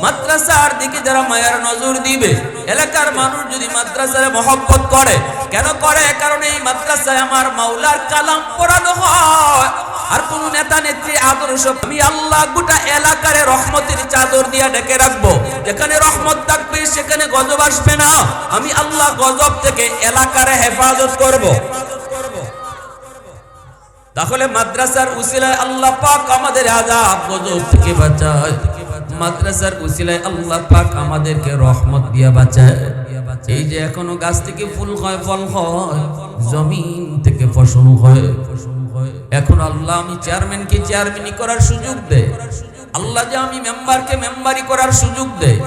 মাদ্রাসার দিকে যারা মায়ার নজর দিবে, এলাকার মানুষ যদি মাদ্রাসার মহব্বত করে, কেন করে? কারণ এই মাদ্রাসায় আমার মাওলার কালাম পড়ানো হয়। আর কোন নেতা নেত্রী আদর্শ আমি আল্লাহ গোটা এলাকারে রহমতের চাদর দিয়া ঢেকে রাখবো। যেখানে রহমত থাকবে সেখানে গজব আসবে না। আমি আল্লাহ গজব থেকে এলাকারে হেফাজত করব। তাহলে মাদ্রাসার উসিলায় আল্লাহ পাক আমাদের আযাব গজব থেকে বাঁচায়। মাদ্রাসার উসিলায় আল্লাহ পাক আমাদেরকে রহমত দিয়া বাঁচায়। এই যে এখনো গাছ থেকে ফুল হয়, ফল হয়, জমিন থেকে ফসল হয়। এখন আল্লাহ আমি চেয়ারম্যানকে চেয়ারম্যানি করার সুযোগ দেয়। আল্লাহ যে আমি মেম্বারকে মেম্বারি করার সুযোগ দেয়।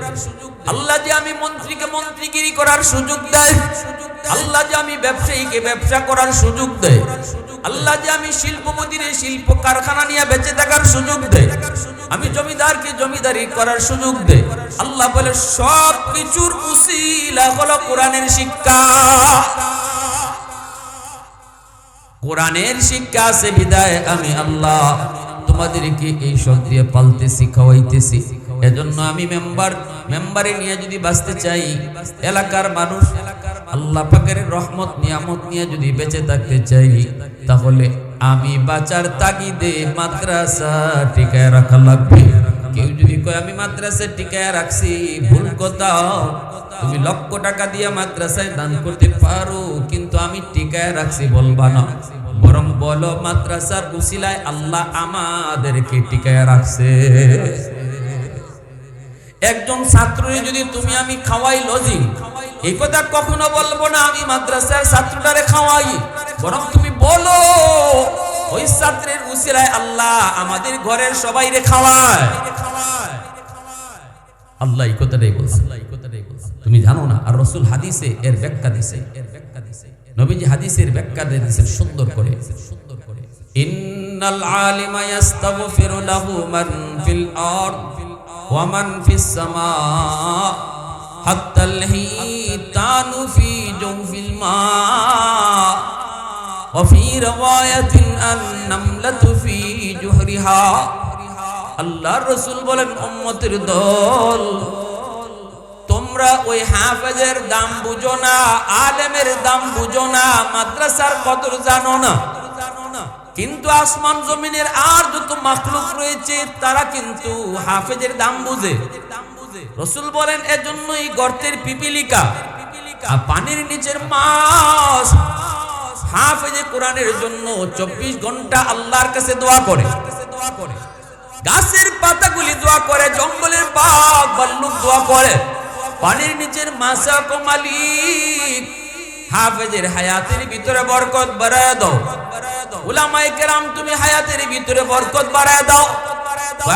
আল্লাহ যে আমি মন্ত্রীকে মন্ত্রীগিরি করার সুযোগ দেয়। আল্লাহ যে আমি ব্যবসায়ীকে ব্যবসা করার সুযোগ দেয়। আল্লাহ যে আমি শিল্পপতিরে শিল্প কারখানা নিয়ে বেঁচে থাকার সুযোগ দেয়। আমি জমিদারকে জমিদারি করার সুযোগ দেয়। আল্লাহ বলে সব কিছুর উসিলা হলো কোরআনের শিক্ষা। কোরআনের শিক্ষা আছে বিদায় আমি আল্লাহ তোমাদেরকে এই সব দিয়ে পালতেছি, খাওয়াইতেছি। এজন্য আমি মেম্বারে নিয়ে যদি বাঁচতে চাই, এলাকার মানুষ আল্লাহ পাকের রহমত নিয়ামত নিয়ে যদি বেঁচে থাকতে চাই, তাহলে আমি বাঁচার তাগিদে মাদ্রাসা টিকায় রাখা লাগবে। কেউ যদি কয় আমি মাদ্রাসা টিকায় রাখছি, ভুল কথা। তুমি লক্ষ টাকা দিয়ে মাদ্রাসায় দান করতে পারো, কিন্তু আমি টিকায় রাখছি বলবা না। বরং বলো মাদ্রাসার উসিলায় আল্লাহ আমাদেরকে টিকায় রাখছে। একজন ছাত্রকে যদি তুমি আমি খাওয়াই লজিং, এই কথা কখনো বলবো না আমি মাদ্রাসার ছাত্রটারে খাওয়াই। বরং তুমি বলো ওই ছাত্রের উসিলায় আল্লাহ আমাদের ঘরের সবাইরে খাওয়ায়। আল্লাহ এই কথাটাই বলছে। তুমি জানো না? আর রাসূল হাদিসে এর ব্যাখ্যা দিয়েছে। নবীজি হাদিসের ব্যাখ্যা দিয়েছেন সুন্দর করে। ইন্নাল আলিমা ইস্তাগফিরু লাহু মান ফিল আরদ ওয়া মান ফিস সামা হাত্তাল হিতানু ফি জওফিল মা ওয়া ফি রাওয়ায়াতিন আন নামলাতু ফি জুহরিহা। আল্লাহর রাসূল বলেন উম্মতের দল, তোমরা ওই হাফেজের দাম বুঝো না, আলেমের দাম বুঝো না, মাদ্রাসার কদর জানো না। কিন্তু আসমান জমিনের আর যত মাখলুক রয়েছে তারা কিন্তু হাফেজের দাম বুঝে। রাসূল বলেন এজন্যই গর্তের পিপিলিকা আর পানির নিচের মাছ হাফেজে কোরআনের জন্য 24 ঘন্টা আল্লাহর কাছে দোয়া করে। গাছের পাতাগুলি দোয়া করে, জঙ্গলের বাঘ ভাল্লুক দোয়া করে, পানির নিচের মাছা কো মালিক হাফেজের হায়াতের ভিতরে বরকত বাড়ায় দাও। উলামায়ে কেরাম তুমি হায়াতের ভিতরে বরকত বাড়ায় দাও।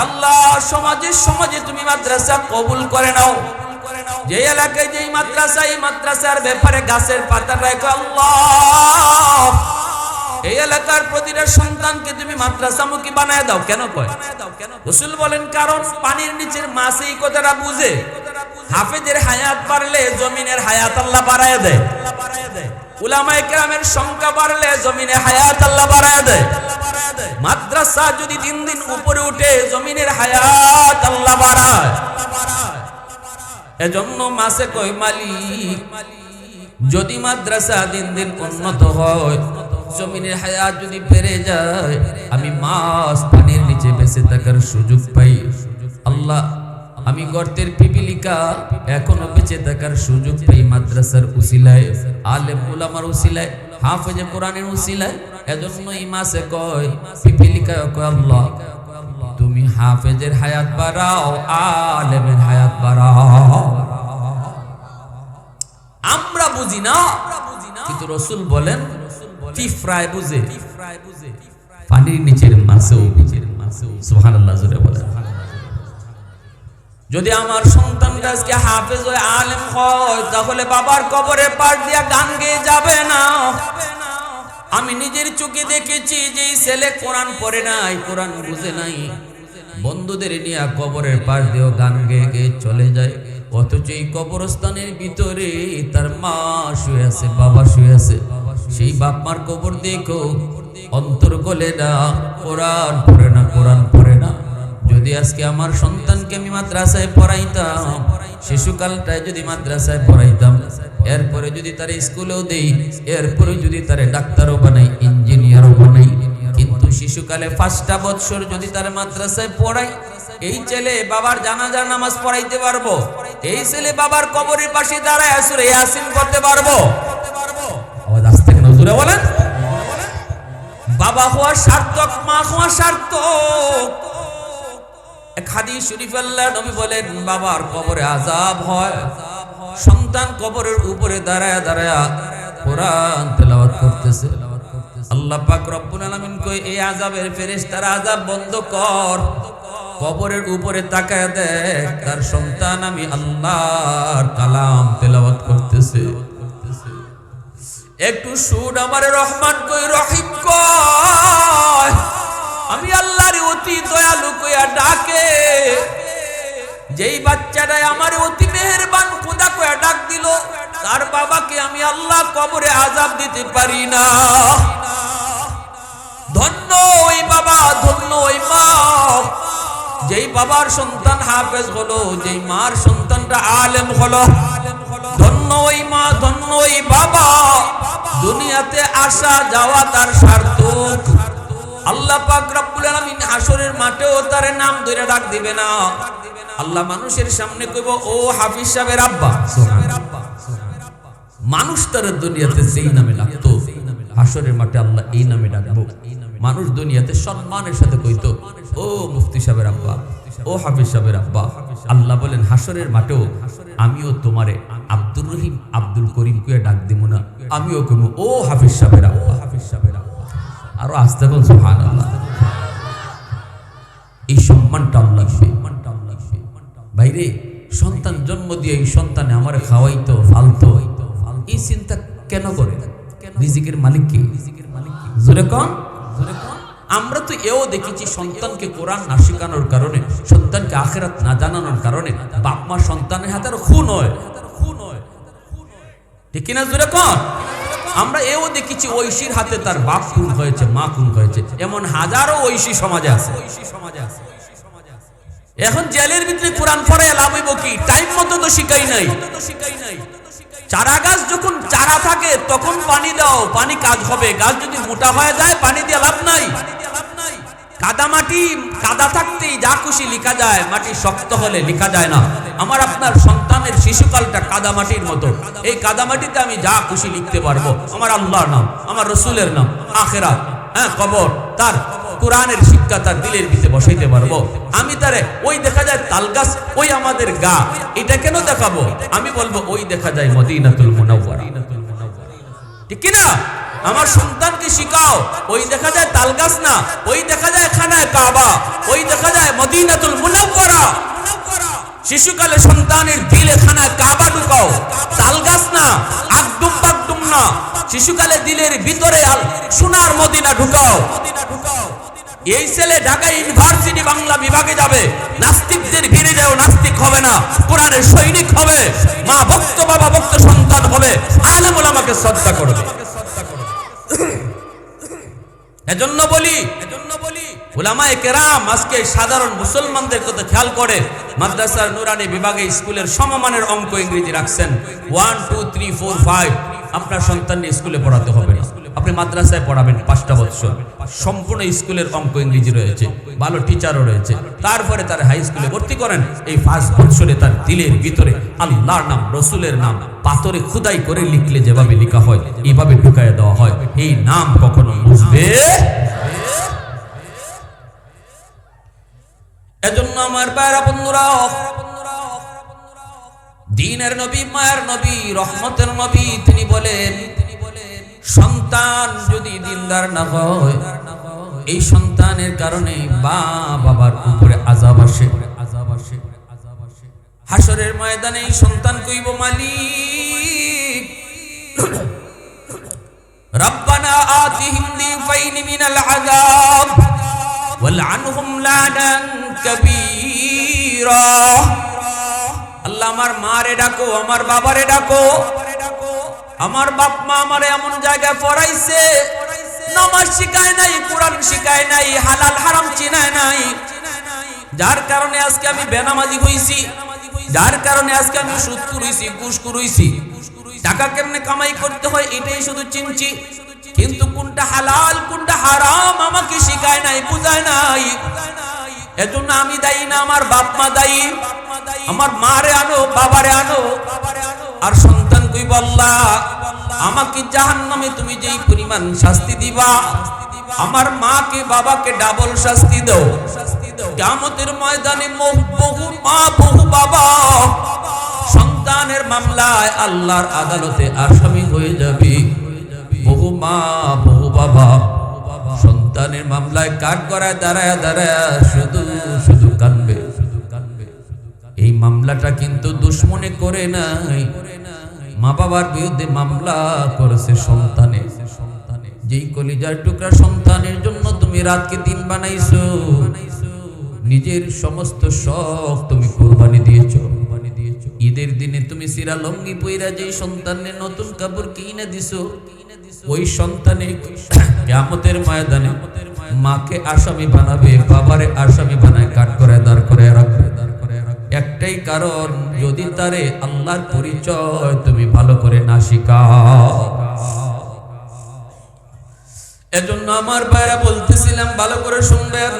আল্লাহ সমাজে তুমি মাদ্রাসা কবুল করে নাও। যে এলাকায় যেই মাদ্রাসা, এই মাদ্রাসার ব্যাপারে গাছের পাতা রাখো আল্লাহ, এই এলাকার প্রতিটা সন্তানকে তুমি মাদ্রাসামুখী বানায় দাও। কেন কয়? রাসূল বলেন কারণ পানির নিচের মাছ এই কথাটা বুঝে হাফেজের হায়াত বাড়লে জমিনের হায়াত আল্লাহ বাড়ায় দেয়, উলামায়ে কেরামের সংখ্যা বাড়লে জমিনে হায়াত আল্লাহ বাড়ায় দেয়। মাদ্রাসা যদি দিন দিন উপরে উঠে জমিনের হায়াত আল্লাহ বাড়ায়। এজন্য মাসে কয় মালিক যদি মাদ্রাসা দিন দিন উন্নত হয়, জমিনের হায়াত যদি বেড়ে যায়, আমি মাছ পানির নিচে বেঁচে থাকার সুযোগ পাই। আল্লাহ আমি গর্তের পিপিলিকা এখনো বেঁচে থাকার সুযোগ পাই মাদ্রাসার উসিলায়, আলেম উলামার উসিলায়, হাফেজে কোরআনের উসিলায়। এজন্য এই মাসে কয় পিপিলিকা কয় আল্লাহ তুমি হাফেজের হায়াত বাড়াও, আলেমের হায়াত বাড়াও। আমরা বুঝি না, কিন্তু রাসূল বলেন ফিফরায় বুঝে, পানির নিচের মাছেও। সুবহানাল্লাহ জোরে বলেন। যদি আমার সন্তানটা আজকে হাফেজ হয়, আলেম হয়, তাহলে বাবার কবরে পাশ দিয়া গান গেয়ে যাবে না। আমি নিজের চোখে দেখেছি যে ছেলে কোরআন পড়ে নাই, কোরআন বুঝে নাই, বন্ধুদের নিয়ে কবরের পাশ দিয়েও গান গেয়ে গেয়ে চলে যায়। অথচ এই কবরস্থানের ভিতরে তার মা শুয়ে আছে, বাবা শুয়ে আছে। সেই বাপ মার কবর দেখো অন্তর গলে না, কোরআন পড়ে না, কোরআন পড়ে না। যদি আজকে আমার সন্তানকে আমি মাদ্রাসায় পড়াইতাম, শিশুকালটায় যদি মাদ্রাসায় পড়াইতাম, এরপরে যদি তার স্কুলেও দেই, এরপরে যদি তার ডাক্তারও বানাই, ইঞ্জিনিয়ারও বানাই, কিন্তু শিশুকালে 5টা বছর যদি তার মাদ্রাসায় পড়াই, এই ছেলে বাবার জানাজার নামাজ পড়াইতে পারবো, এই ছেলে বাবার কবরের পাশে দাঁড়ায় সূরা ইয়াসিন করতে পারবো। আওয়াজ আসতে কেন জোরে বলেন। বাবা হওয়া সার্থক, মা হওয়া সার্থক। এক হাদিস শরীফ আল্লাহ নবী বলেন বাবার কবরে আযাব হয়, সন্তান কবরের উপরে দাঁড়ায় দাঁড়ায় কোরআন তেলাওয়াত করতেছে। আল্লাহ পাক রব্বুল আলামিন কই এই আযাবের ফেরেশতারা আযাব বন্ধ কর, কবরের উপরে তাকায় দেখ তার সন্তান আমি আল্লাহর কালাম তেলাওয়াত করতেছে। একটু শুন আমার রহমান কই, রহিম কই, আমি আল্লাহর অতি দয়ালু কইয়া ডাকে। যেই বাচ্চাটা আমার অতি মেহেরবান খোদা কইয়া ডাক দিল, তার বাবাকে আমি আল্লাহ কবরে আযাব দিতে পারি না। ধন্য ওই বাবা, ধন্য ওই মা, যেই বাবার সন্তান হাফেজ হলো, যেই মার সন্তানটা আলেম হলো। ধন্য ওই মা, ধন্য ওই বাবা, দুনিয়াতে আসা যাওয়া তার সার্থক। আল্লাহ পাক রব্বুল আলামিন হাসরের মাঠেও তার নাম ধরে ডাক দিবে না। আল্লাহ মানুষের সামনে কইব ও হাফিজ সাহেবের আব্বা। মানুষ তার দুনিয়াতে যেই নামে ডাকতো, হাসরের মাঠে আল্লাহ এই নামে ডাকবো। মানুষ দুনিয়াতে সম্মানের সাথে কইতো ও মুফতি সাহেবের আব্বা, ও হাফিজ সাহেবের আব্বা। আল্লাহ বলেন হাসরের মাঠেও আমিও তোমারে আব্দুর রহিম, আব্দুল করিম কইয়া ডাক দিব না, আমিও কইব ও হাফিজ সাহেবের আব্বা, হাফিজ সাহেবের আব্বা। আরো আসতে বল সুবহানাল্লাহ। এই সম্মানটা আল্লাহ ভাইরে, সন্তান জন্ম দিয়ে এই সন্তানে আমারে খাওয়াইতো, ফালতো, এই চিন্তা কেন করে? রিজিকের মালিক কে? জোরে কোন? আমরা তো এও দেখেছি সন্তানকে কোরআন না শেখানোর কারণে, সন্তানকে আখিরাত না জানানোর কারণে বাপ মা সন্তানের হাতে খুন হয়, ঠিক কিনা? জোরে কোন? আমরা এও দেখেছি ঐশীর হাতে তার বাপ খুন হয়েছে, মা খুন হয়েছে। এমন হাজারো ঐশী সমাজে আছে। এখন জেলের ভিতরে কোরআন পড়ায় লাভ হইব কি? টাইম মতো তো শিখাই নাই। চারা গাছ যখন চারা থাকে তখন পানি দাও, পানি কাজ হবে। গাছ যদি মোটা হয়ে যায় পানি দিয়ে লাভ নাই। কাদা মাটি, কাদা থাকতেই যা খুশি লিখা যায়, মাটি শক্ত হলে লিখা যায় না। আমার আপনার সন্তানের শিশুকালটা কাদা মাটির মতো। এই কাদা মাটিতে আমি যা খুশি লিখতে পারবো, আমার আল্লাহর নাম, আমার রসুলের নাম, আখিরাত, কবর, তার কোরআনের শিক্ষা তার দিলের ভিতরে বসাইতে পারবো। আমি তারে ওই দেখা যায় তাল গাছ, ওই আমাদের গা, এটা কেন দেখাবো? আমি বলবো ওই দেখা যায় মদিনাতুল মুনাওয়ারা, ঠিক কিনা? আমার সন্তানকে শিখাও ওই দেখা যায় তাল গাছ না, ওই দেখা যায় খানায় কাবা, ওই দেখা যায় মদিনাতুল মুনাওয়ারা। শিশুকালে সন্তানের দিলে খানা কাবা ঢুকাও, তাল গাছ না, আকদুম বাকদুম না, শিশুকালে দিলের ভিতরে সোনার মদিনা ঢুকাও। এই ছেলে ঢাকা ইউনিভার্সিটি বাংলা বিভাগে যাবে, নাস্তিকদের ভিড়ে যাও, নাস্তিক হবে না, কোরআনের সৈনিক হবে, মা ভক্ত বাবা ভক্ত সন্তান হবে, আলেম ওলামাকে শ্রদ্ধা করবে। এজন্য বলি উলামায়ে কেরাম আজকে সাধারণ মুসলমানদের কথা খেয়াল করে মাদ্রাসার নুরানি বিভাগে স্কুলের সমমানের অঙ্ক ইংরেজি রাখছেন। 1 2 3 4 5 আপনার সন্তানকে স্কুলে পড়াতে হবে না, আপনি মাদ্রাসায় পড়াবেন 5টা বছর, সম্পূর্ণ স্কুলের অঙ্ক ইংরেজি রয়েছে, ভালো টিচারও রয়েছে। তারপরে তার হাই স্কুলে ভর্তি করেন, এই 5 বছরে তার দিলের ভিতরে আল্লাহর নাম রসুলের নাম পাথরে খোদাই করে লিখলে যেভাবে লেখা হয় এইভাবে ঢুকায় দেওয়া হয়। এই নাম কখনো বুঝবে। এজন্য আমার ভাইরা বন্ধুরা, দ্বীনের নবী, মায়ের নবী, রহমতের নবী তিনি বলেন, সন্তান যদি দিনদার না হয় এই সন্তানের কারণে বাবার উপরে আযাব আসে। হাসরের ময়দানে এই সন্তান কইব, মালিক রব্বানা আতিহিম দিফাইনি মিনাল আযাব ওয়ালআনহুম লানান কাবীরা। আল্লাহ আমার মারে ডাকো, আমার বাবারে ডাকো, আমার বাপ মা আমারে এমন জায়গায় পড়াইছে, নামাজ শিখায় নাই, কোরআন শিখায় নাই, হালাল হারাম চিনায় নাই, যার কারণে আজকে আমি বেনামাজি হইছি, যার কারণে আজকে আমি সুদখোর হইছি, ঘুষখোর হইছি। টাকা কেমনে কামাই করতে হয় এটাই শুধু চিনছি, কিন্তু কোনটা হালাল কোনটা হারাম আমাকে শিখায় নাই, বুঝায় নাই। এজন্য আমি দায়ী না, আমার বাপ মা দায়ী। আমার মারে আনো, বাবারে আনো। আর সন্তান কইব, আল্লাহ আমাকে জাহান্নামে তুমি যেই পরিমাণ শাস্তি দিবা, আমার মাকে বাবাকে ডাবল শাস্তি দাও। কিয়ামতের ময়দানে বহু মা বহু বাবা সন্তানের মামলায় আল্লাহর আদালতে আসামি হয়ে যাবে। বহু মা বহু বাবা সন্তানের মামলায় কাঠগড়ায় দাঁড়ায় দাঁড়ায় শুধু শুধু কাঁদবে। এই মামলাটা কিন্তু দুশ্মনে করে নাই, মা বাবার বিরুদ্ধে মামলা করেছে সন্তানে। যেই কলিজার টুকরা সন্তানের জন্য তুমি রাতকে দিন বানাইছো, নিজের সমস্ত শখ তুমি কুরবানি দিয়েছো। ঈদের দিনে তুমি সিরা লঙ্গি পইরা যেই সন্তানের নতুন কাপড় কিনে দিছো, ওই সন্তানে কিয়ামতের ময়দানে মাকে আসামি বানাবে, বাবারে আসামি বানায় কাঠগড়ায় দাঁড় করে রাখবে। একটাই কারণ, যদি তারে আল্লাহর পরিচয় তুমি ভালো করে না শিখাও। এজন্য আমার ভাইরা বলতেছিলাম, ভালো করে শুনবেন,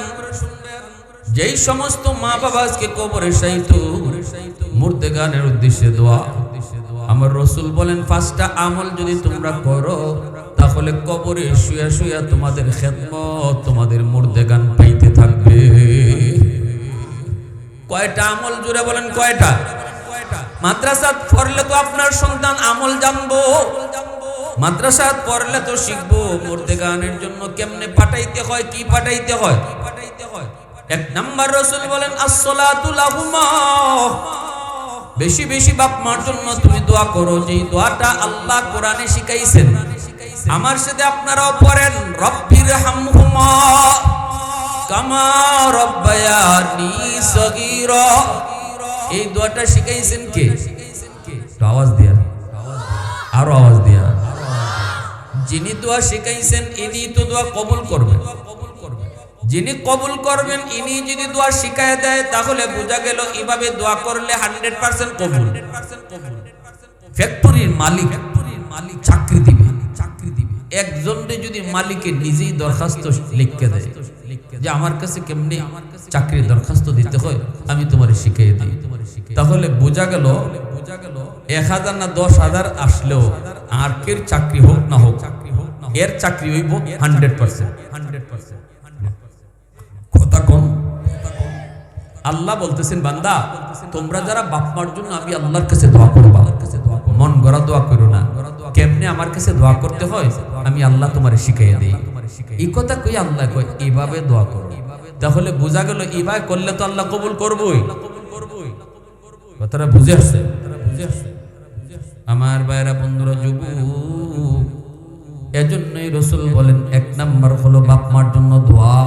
যেই সমস্ত মা বাবা আজকে কবরে শায়িত, মুর্দেগানের উদ্দেশ্যে দোয়া। আমার রাসূল বলেন, 5টা আমল যদি তোমরা করো তাহলে কবরে শুয়া শুয়া তোমাদের খেদমত তোমাদের মুর্দেগান পাইতে থাকবে। কয়টা আমল জুড়ে বলেন, কয়টা? মাদ্রাসা পড়লে তো আপনার সন্তান আমল জানবো, মাদ্রাসা পড়লে তো শিখবো মুর্দেগানের জন্য কেমনে পাঠাইতে হয়, কি পাঠাইতে হয়। 1 নাম্বার রাসূল বলেন, আসসালাতু লাহুমা। বেশি বেশি বাপ মার জন্য তুমি দোয়া করো, যেই দোয়াটা আল্লাহ কোরআনে শিখাইছেন। আমার সাথে আপনারাও পড়েন, রব্বির হামহুমা কামা রব্বায়ানি সগীরা। এই দোয়াটা শিখাইছেন কে? আওয়াজ দিয়া, আরো আওয়াজ দিয়া। যিনি দোয়া শিখাইছেন ইনি তো দোয়া কবুল করবেন। যিনি কবুল করবেন ইনি যদি দোয়া শিখায় দেয় তাহলে বোঝা গেল এইভাবে দোয়া করলে 100% কবুল। ফ্যাক্টরির মালিক চাকরি দিবে, একজনকে যদি মালিকে নিজেই দরখাস্ত লিখে দেয় যে আমার কাছে কেমনে চাকরির দরখাস্ত দিতে হয় আমি তোমারে শিখিয়ে দিই, তাহলে বোঝা গেল 1000 না 10,000 আসলেও আর কের চাকরি হোক না হোক এর চাকরি হইব 100%। কথা কোন? আল্লাহ বলতেছেন, বান্দা তোমরা যারা বাপ মার জন্য আমি আল্লাহর কাছে দোয়া করবা, মন গড়া দোয়া করো না, কেমনে আমার কাছে দোয়া করতে হয় আমি আল্লাহ তোমারে শিখাইয়া দিই। এই কথা কই আল্লাহ কয় এইভাবে দোয়া করো। তাহলে বোঝা গেল এইভাবে করলে তো আল্লাহ কবুল করবই। কথাটা বুঝে আসছে? আমার ভাইরা বন্ধুরা, যুবক, এজন্যই রাসূল বলেন 1 নাম্বার হলো বাপ মার জন্য দোয়া,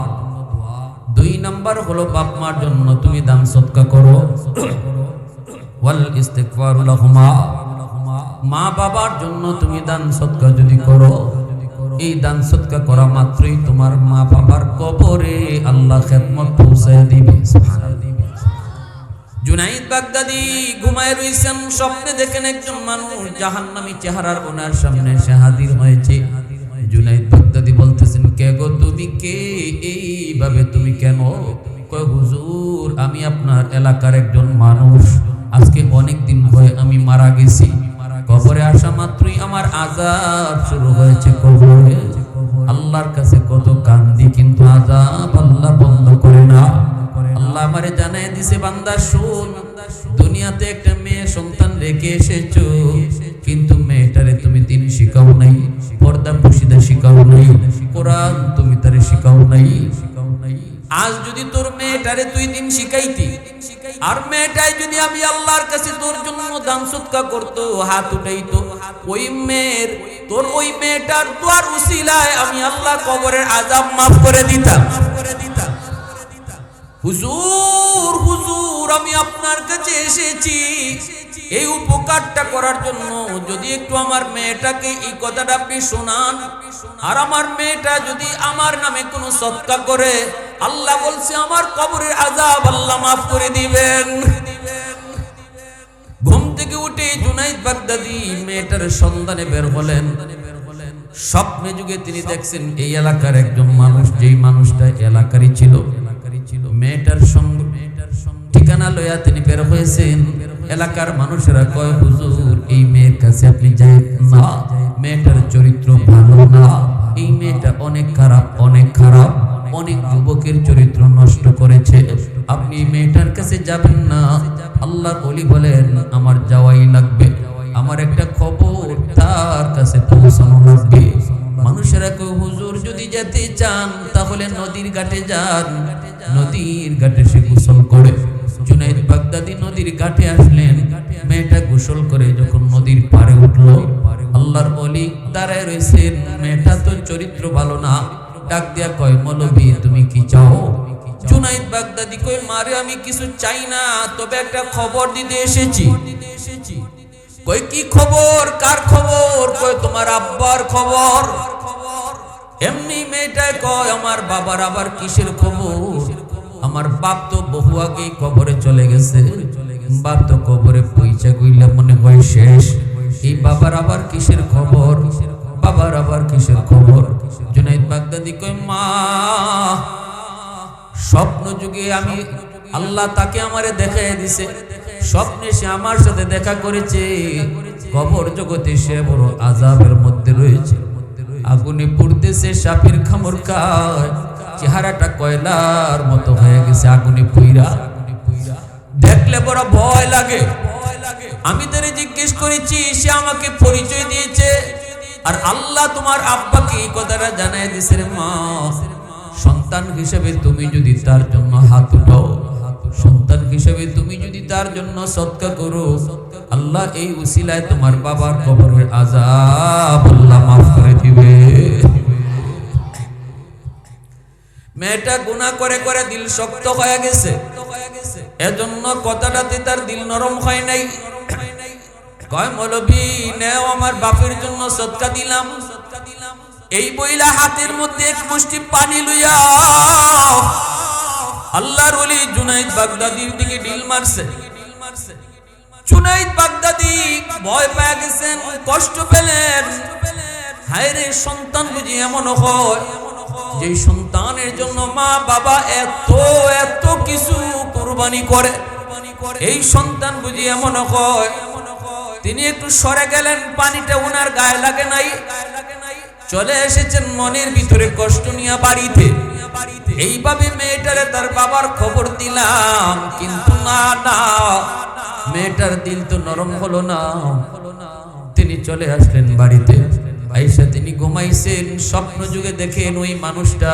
2 নাম্বার হলো বাপ মার জন্য তুমি দান সদকা করো, ওয়াল ইস্তিগফারু লাহুমা, মা বাবার জন্য তুমি দান সদকা যদি করো, এই দান সদকা করা মাত্রই তোমার মা বাবার কবরে আল্লাহ খেদমত পৌঁছায় দিবে। জুনাইদ বাগদাদি ঘুমায় রইছেন, স্বপ্নে দেখেন একজন মানুষ জাহান্নামী চেহারার ওনার সামনে এসে হাজির হয়েছে। জুনাইদ বাগদাদি বলতেছেন, কে গো তুমি, কে, এইভাবে তুমি কেন? কয়, হুজুর আমি আপনার এলাকার একজন মানুষ, আজকে অনেক দিন হয়ে আমি মারা গেছি, কবরে আসা মাত্রই আমার আযাব শুরু হয়েছে কবরে। আল্লাহর কাছে কত কান্দি, কিন্তু আযাব আল্লাহ বন্ধ করে না। আল্লাহ আমারে জানাই দিছে, বান্দা শোন, দুনিয়াতে একটা মেয়ে সন্তান রেখে এসেছো, কিন্তু মেয়েটারে তুমি দিন শিখাও নাই, পর্দা পুশিদা শিখাও নাই, কোরআন তুমি তারে শিখাও নাই। আজ যদি তোর মেয়েটারে তুই দিন শিখাইতি, আর মেয়েটাই যদি আমি আল্লাহর কাছে তোর জন্য দান সদকা করতো, হাত উঠাইতো, ওই মেয়ের, তোর ওই মেয়েটার দোয়ার উসিলায় আমি আল্লাহ কবরের আযাব মাফ করে দিতাম। হুজুর, হুজুর আমি আপনার কাছে এসেছি এই উপকারটা করার জন্য, যদি একটু আমার মেয়েটাকে এই কথাটা আপনি শোনান, আর আমার মেয়েটা যদি আমার নামে কোনো সদকা করে, আল্লাহ বলছে আমার কবরের আযাব আল্লাহ মাফ করে দিবেন। ঘুম থেকে উঠে জুনাইদ বাগদাদি মেয়েটার সন্ধানে বের হলেন। স্বপ্নে যুগে তিনি দেখছেন এই এলাকার একজন মানুষ, যেই মানুষটা এলাকারই ছিল, মেয়েটার সঙ্গে ঠিকানা লইয়া তিনি বের হয়েছেন। এলাকার মানুষেরা কয়, হুজুর এই মেয়ের কাছে আপনি যাইবেন না, মেয়েটার চরিত্র ভালো না, এই মেয়েটা অনেক খারাপ, অনেক খারাপ, অনেক যুবকের চরিত্র নষ্ট করেছে, আপনি মেয়েটার কাছে যাবেন না। আল্লাহর ওলি বলেন, আমার যাওয়াই লাগবে, আমার একটা খবর তার কাছে পৌঁছানো লাগবে। মানুষেরা কয়, হুজুর যদি যেতে চান তাহলে নদীর ঘাটে যান, নদীর ঘাটে সে গোসল করে। জুনাইদ বাগদাদি নদীর ঘাটে আসলেন, মেয়েটা গোসল করে যখন নদীর পাড়ে উঠলো, আল্লাহর ওলি দাঁড়ায় রয়েছেন, মেয়েটা তো চরিত্র ভালো না, ডাক দিয়া কয়, মৌলভী তুমি কি চাও? জুনাইদ বাগদাদি কয়, মারে আমি কিছু চাই না, তবে একটা খবর দিতে এসেছি। কয়, কি খবর? কার খবর? কয়, তোমার আব্বার খবর। এমনি মেয়েটা কয়, আমার বাবার আবার কিসের খবর? আমার বাপ তো বহু আগে কবরে চলে গেছে, বাপ তো কবরে পয়সা কইলা মনে হয় শেষ, এই বাবার আবার কিসের খবর? বাবার আবার কিসের খবর? জুনাইদ বাগদাদি কয়, মা স্বপ্ন যুগে আমি আল্লাহ তাকে আমারে দেখাই দিছে, স্বপ্নে সে আমার সাথে দেখা করেছে, কবর জগতে সে বড় আযাবের মধ্যে রয়েছে, আগুনে পুড়তেছে, সাপের কামড় খায়, চেহারাটা কয়লার মতো হয়ে গেছে আগুনে পুইরা, দেখলে বড় ভয় লাগে। আমি তারে জিজ্ঞেস করেছি, সে আমাকে পরিচয় দিয়েছে, আর আল্লাহ তোমার আব্বাকে এই কথাটা জানাই দিছে, রে মা, সন্তান হিসেবে তুমি যদি তার জন্য হাত উঠাও, সন্তান হিসেবে তুমি যদি তার জন্য সদকা করো, আল্লাহ এই উসিলায় তোমার বাবার কবরের আযাব আল্লাহ মাফ করে দিবে। মেয়েটা গুনাহ করে করে দিল শক্ত হয়ে গেছে, এজন্য কথাটাতে তার দিল নরম হয় নাই। কয়, মৌলভী নেও, আমার বাপের জন্য সদকা দিলাম, এই বইলা হাতের মধ্যে এক মুষ্টি পানি লইয়া আল্লাহর ওলি জুনাইদ বাগদাদির দিকে ঢিল মারছে। জুনাইদ বাগদাদি ভয় পেয়ে গেছেন, কষ্ট পেলেন, হায় রে, সন্তান বুঝি এমন হয় যে সন্তানের জন্য মা বাবা এত এত কিছু কুরবানি করে, এই সন্তান বুঝি এমন হয়। তিনি একটু সরে গেলেন, পানিটা ওনার গায়ে লাগে নাই, চলে এসেছেন মনের ভিতরে কষ্ট নিয়ে বাড়িতে। এইভাবে মেয়েটারে তার বাবার খবর দিলাম, কিন্তু না না, মেয়েটার দিল তো নরম হলো না। তিনি চলে আসলেন বাড়িতে, আয়েশা তিনি ঘুমাইছেন, স্বপ্ন যুগে দেখেন ওই মানুষটা,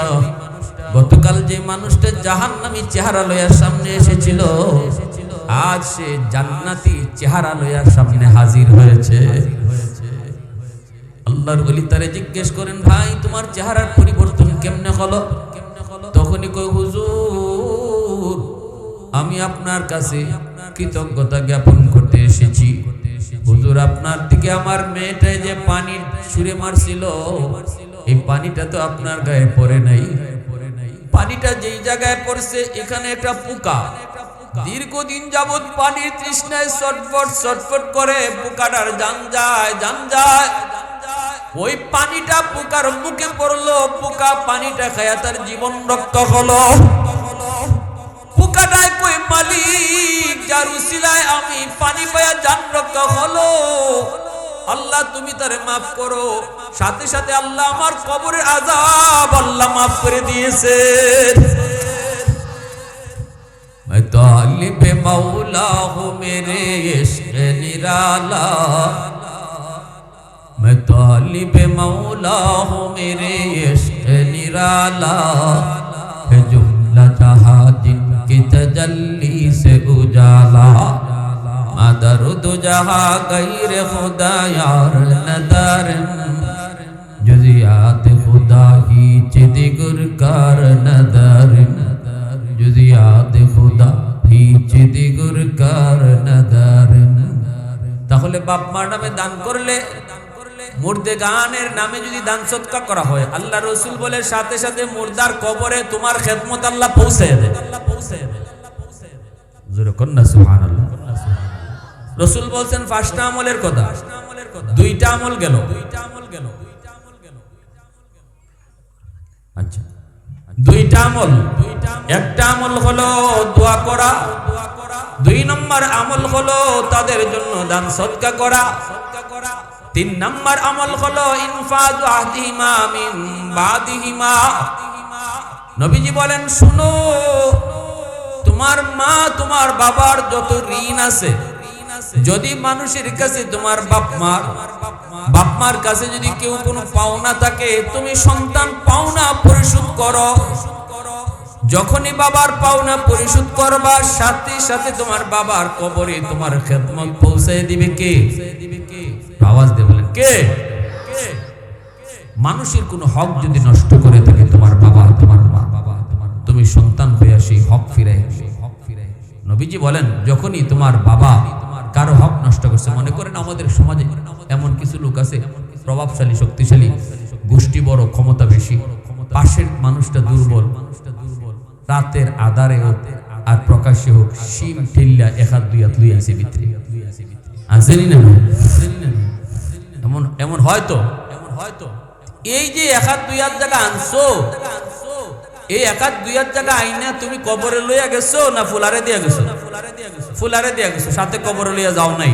গতকাল যে মানুষটা জাহান্নামী চেহারা লইয়া সামনে এসেছিল, আজ সে জান্নাতি চেহারা লইয়া সামনে হাজির হয়েছে। আল্লাহর ওলি তারে জিজ্ঞেস করেন, ভাই তোমার চেহারার পরিবর্তন কেমনে হলো? তখনই কই, হুজুর আমি আপনার কাছে কৃতজ্ঞতা জ্ঞাপন করতে এসেছি। হুজুর আপনার দিকে আমার মেয়েটাই যে পানি ছুঁড়ে মারছিল, এই পানিটা তো আপনার গায়ে পড়ে নাই। পানিটা যেই জায়গায় পড়ছে এখানে একটা পোকা দীর্ঘদিন যাবৎ পানির তৃষ্ণায় ছটফট ছটফট করে, পোকাটার জান যায়। ওই পানিটা পোকার মুখে পড়লো, পোকা পানিটা খায়া তার জীবন রক্ষা হলো। পোকাটাই কই, মালিক যার উসিলায় আমি পানি পায়া জান রক্ষা হলো, আল্লাহ তুমি তারে মাফ করো। সাথে সাথে আল্লাহ আমার কবরের আযাব আল্লাহ মাফ করে দিয়েছেন। मैं तालिब मौला हूँ मेरे इश्क़ निराला, मैं तालिब मौला हूँ मेरे इश्क़ निराला, है जुमला जहाँ जिनकी तजल्ली से उजाला, मदरुद जहाँ गैर खुदा यार नदर, जुज़ियात खुदा ही चिदिगुर कार नदर, जुज़ियात खुदा ही चिदिगुर कार नदर। তাহলে বাপ মার নামে দান করলে, মুর্দে গানের নামে যদি দান সদকা করা হয়, আল্লাহ রসুল বলে সাথে সাথে মুর্দার কবরে তোমার খেদমত আল্লাহ পৌঁছে দেয়। জোরে কন্না সুবহানাল্লাহ। রসুল বলছেন পাঁচটা আমলের কথা, দুইটা আমল গেল। আচ্ছা, দুইটা আমল, একটা আমল হলো দোয়া করা, দুই নম্বর আমল হলো তাদের জন্য দান সদকা করা, তিন নম্বর আমল হলো ইনফাযু আহদিহিমা মিন বাদিহিমা। নবীজি বলেন, শুনো, তোমার মা তোমার বাবার যত ঋণ আছে, যদি মানুষের কাছে তোমার বাপ মার কাছে যদি কেউ কোনো পাওনা থাকে, তুমি সন্তান পাওনা পরিশোধ করো। যখনই বাবার পাওনা পরিশোধ করবা, সাথে সাথে তোমার বাবার কবরে তোমার খেদমত পৌঁছে দিবে কে? আওয়াজ দিয়ে বলেন, কে? মানুষের কোনো হক যদি নষ্ট করে থাকে তোমার বাবা, তোমার মা, তুমি সন্তান হইয়া সেই হক ফিরাই। নবীজি বলেন, যখনই তোমার বাবা কারো হক নষ্ট করছে, মনে করেন আমাদের সমাজে এমন কিছু লোক আছে, প্রভাবশালী শক্তিশালী গোষ্ঠী, বড় ক্ষমতা বেশি, পাশের মানুষটা দুর্বল, রাতের আধারে হোক আর প্রকাশ্যে হোক, শিম ঠেল্লা এক হাত দুই হাত লুই আছে ভিতরে, আসেনি না? এমন হয়তো এই যে এক হাত দুই হাত জায়গা আনছো, এই এক হাত দুই হাত জায়গা আইনা তুমি কবরে লইয়া গেছো না ফুলারে দিয়া গেছো? ফুলারে দিয়া গেছো, সাথে কবরে লইয়া যাও নাই।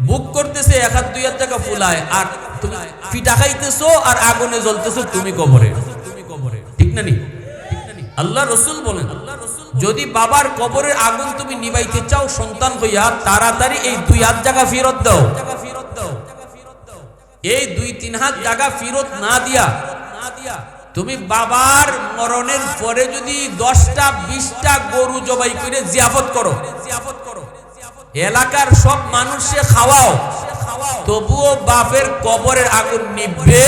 বুক করতেছে এক হাত দুই হাত জায়গা ফুলায়, আর তুমি পিঠা খাইতেছো আর আগুনে জ্বলতেছো তুমি কবরে। ঠিক না নি? আল্লাহ রসুল বলেন, যদি বাবার কবরের আগুন তুমি নিবাইতে চাও সন্তান হইয়া, তাড়াতাড়ি এই দুই হাত জায়গা ফেরত দাও। এই দুই তিন হাত জায়গা ফেরত না দিয়া তুমি বাবার মরণের পরে যদি 10টা 20টা গরু জবাই করে জিয়াফত করো, এলাকার সব মানুষে খাওয়াও, তবুও বাপের কবরের আগুন নিবে।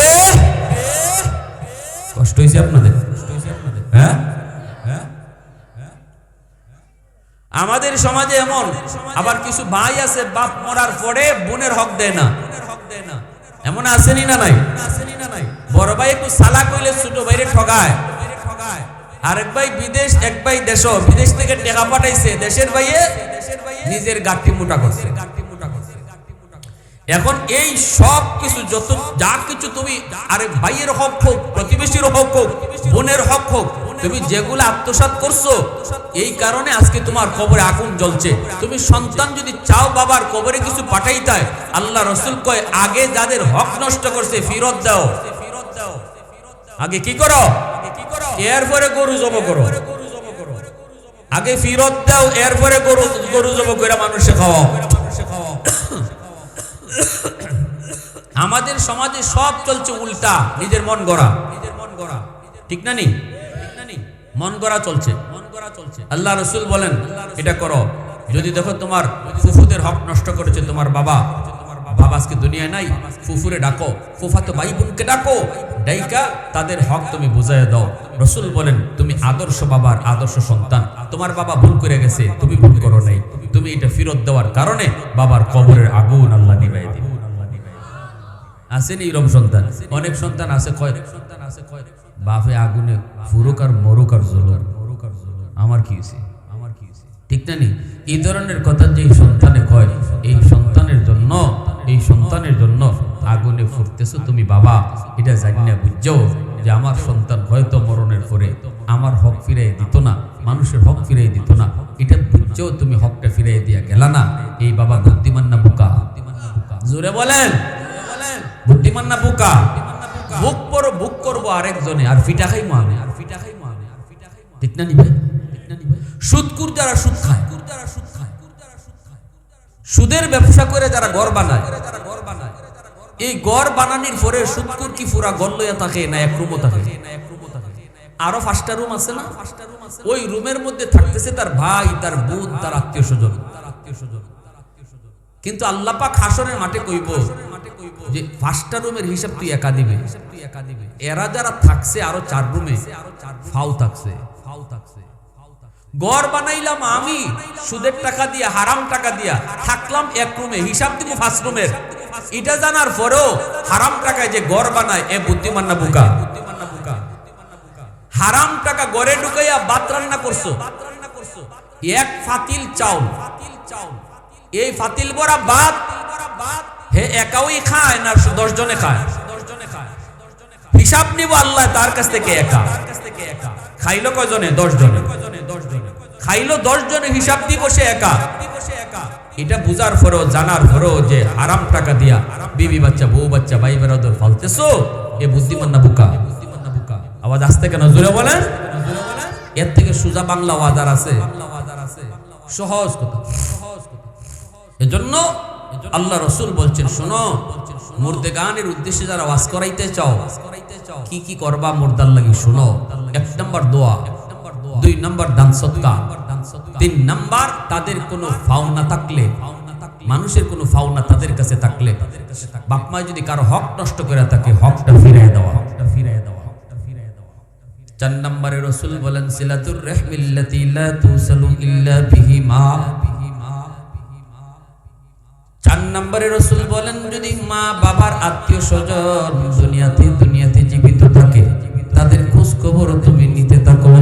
কষ্ট হয়েছে আপনাদের? হ্যাঁ, আমাদের সমাজে এমন আবার কিছু ভাই আছে, বাপ মরার পরে বোনের হক দেয় না। এমন আসেনি না নাই? বড় ভাই একটু সালা কইলে ছোট ভাইরে ঠগায়, আরেক ভাই বিদেশ, এক ভাই দেশ, বিদেশ থেকে টাকা পাঠাইছে, দেশের ভাইয়ে নিজের গাঠি মোটা করছে। এখন এই সব কিছু যত যা কিছু তুমি আরেক ভাইয়ের হক হোক, প্রতিবেশীর হক হোক, বোনের হক হোক, তুমি যেগুলো আত্মসাৎ করছো, এই কারণে আজকে তোমার কবরে আগুন জ্বলছে। তুমি সন্তান যদি চাও বাবার কবরে কিছু পাঠাইতে, আল্লাহ রসুল কয় আগে যাদের হক নষ্ট করছে ফেরত দাও। আগে কি করো? এরপরে গরু জব করো। আগে ফেরত দাও, এরপরে গরু জব করে মানুষে খাওয়াও। আমাদের সমাজে সব চলছে উল্টা, নিজের মন গড়া। ঠিক না নি? মন গড়া চলছে। আল্লাহ রসুল বলেন এটা করো, যদি দেখো তোমার ফুফুদের হক নষ্ট করেছে তোমার বাবা, বাবা আজকে দুনিয়ায় নাই, ফুফুরে ডাকো, ফুফাতো ভাই বোনকে ডাকো, ডাইকা তাদের হক তুমি বুঝাইয়া দাও। রাসূল বলেন তুমি আদর্শ বাবার আদর্শ সন্তান, তোমার বাবা ভুল করে গেছে, তুমি ভুল করো নাই, তুমি এটা ফেরত দেওয়ার কারণে বাবার কবরের আগুন আল্লাহ নিভাই দিবে। আসেন এইরকম সন্তান, অনেক সন্তান আছে কয় বাপে আগুনে ফুরুক আর মরুক আর জ্বলুক, আমার কি হয়েছে, আমার কি হয়েছে, ঠিক না নি? এই ধরনের কথা যে সন্তানে কয়, এই সন্তানের জন্য আগুনে ফুটতেছো তুমি বাবা, এটা জানি না বুঝছো যে আমার সন্তান হয়তো মরণের পরে আমার হক ফিরাই দিত না, মানুষের হক ফিরাই দিত না, এটা বুঝছো তুমি হকটা ফিরাই দিয়া গেলা না, এই বাবা বুদ্ধিমান না বোকা? জোরে বলেন, বুদ্ধিমান না বোকা? বুক করবো আরেকজনে আর ফিটা খাইমো আমি, ঠিক না নিবে? সুদকুর যারা সুদ খায়, সুদের ব্যবসা করে যারা ঘর বানায়, এই ঘর বানানির পরে সুদকুর কি পুরা ঘর লইয়া থাকে না এক রুমও থাকে? আরো 5টা রুম আছে না? ওই রুমের মধ্যে থাকতেছে তার ভাই, তার বোন, তার আত্মীয় স্বজন। কিন্তু আল্লাহ পাক হাসরের মাঠে কইব যে 5টা রুমের হিসাব তুই একা দিবে। এরা যারা থাকছে আরো 4 রুমে ফাউ থাকছে। ঘর বানাইলাম আমি সুদের টাকা দিয়া, হারাম টাকা দিয়া, থাকলাম এক রুমে, হিসাব দিব 5 রুমের। এটা জানার পরেও হারাম টাকায় যে ঘর বানায়, এ বুদ্ধিমান না বোকা? হারাম টাকা ঘরে ঢুকাইয়া ভাত রান্না করছো, এক ফাতিল চাউল, এই ফাতিল ভরা ভাত হে একাই খায় না 10 জনে খায়? হিসাব নিব আল্লাহ তার কাছ থেকে। একা খাইলো কয়জনে? 10 জনে। খাইলো 10 জনে, হিসাব দিব সে একা। এটা বুঝার পরেও, জানার পরেও যে হারাম টাকা দিয়া বিবি বাচ্চা, বউ বাচ্চা, ভাই বেরাদর ফালতেছো, এ বুদ্ধিমান না বোকা? আওয়াজ আসতে কেন? জোরে বলেন। এর থেকে সোজা বাংলা ওয়াজার আছে, সহজ কথা। এজন্য আল্লাহ রাসূল বলছেন, শোনো, মুর্দেগানের উদ্দেশ্যে যারা ওয়াজ করাইতে চাও, কি কি করবা মুর্দার লাগি শোনো। 1 নাম্বার দোয়া, 2 নাম্বার দান সদকা, 3 নাম্বার তাদের কোনো ফাওনা থাকলে, মানুষের কোনো ফাওনা তাদের কাছে থাকলে, বাপ মা যদি কারো হক নষ্ট করে থাকে, হকটা ফিরিয়ে দেওয়া। 4 নম্বরে রাসূল বলেন, সিলাতুর রাহমিল্লাতি লা তুসালু ইল্লা বিহিমা। 4 নম্বরে রাসূল বলেন, যদি মা বাবার আত্মীয় স্বজন দুনিয়াতে জীবিত থাকে, তাদের খোঁজ খবর তুমি নিতে থাকো।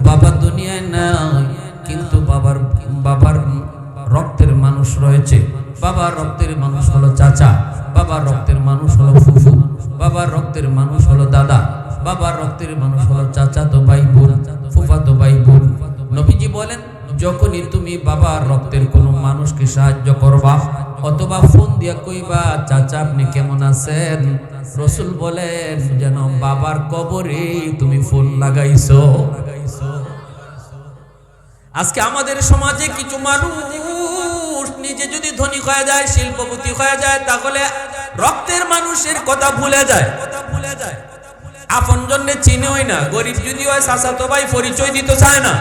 বাবা দুনিয়ায় নাই, কিন্তু বাবার রক্তের মানুষ রয়েছে। বাবার রক্তের মানুষ হলো চাচা, বাবার রক্তের মানুষ হলো ফুফু, বাবার রক্তের মানুষ হলো দাদা, বাবার রক্তের মানুষ হলো চাচাতো ভাই বোন, ফুফাতো ভাই বোন। নবীজি বলেন, যখনই তুমি বাবার রক্তের কোনো মানুষকে সাহায্য করবা, অথবা ফোন দিয়া কইবা, চাচা আপনি কেমন আছেন, রাসূল বলেন যেন বাবার কবরে তুমি ফোন লাগাইছো। আজকে আমাদের সমাজে কিছু মানুষ নিজে যদি ধনী হয়ে যায়, শিল্পপতি হয়ে যায়, তাহলে রক্তের মানুষের কথা ভুলে যায়। আপন জন্যে চিনেই না, গরিব যদি হয় চাচাতো ভাই পরিচয় দিতে চায় না।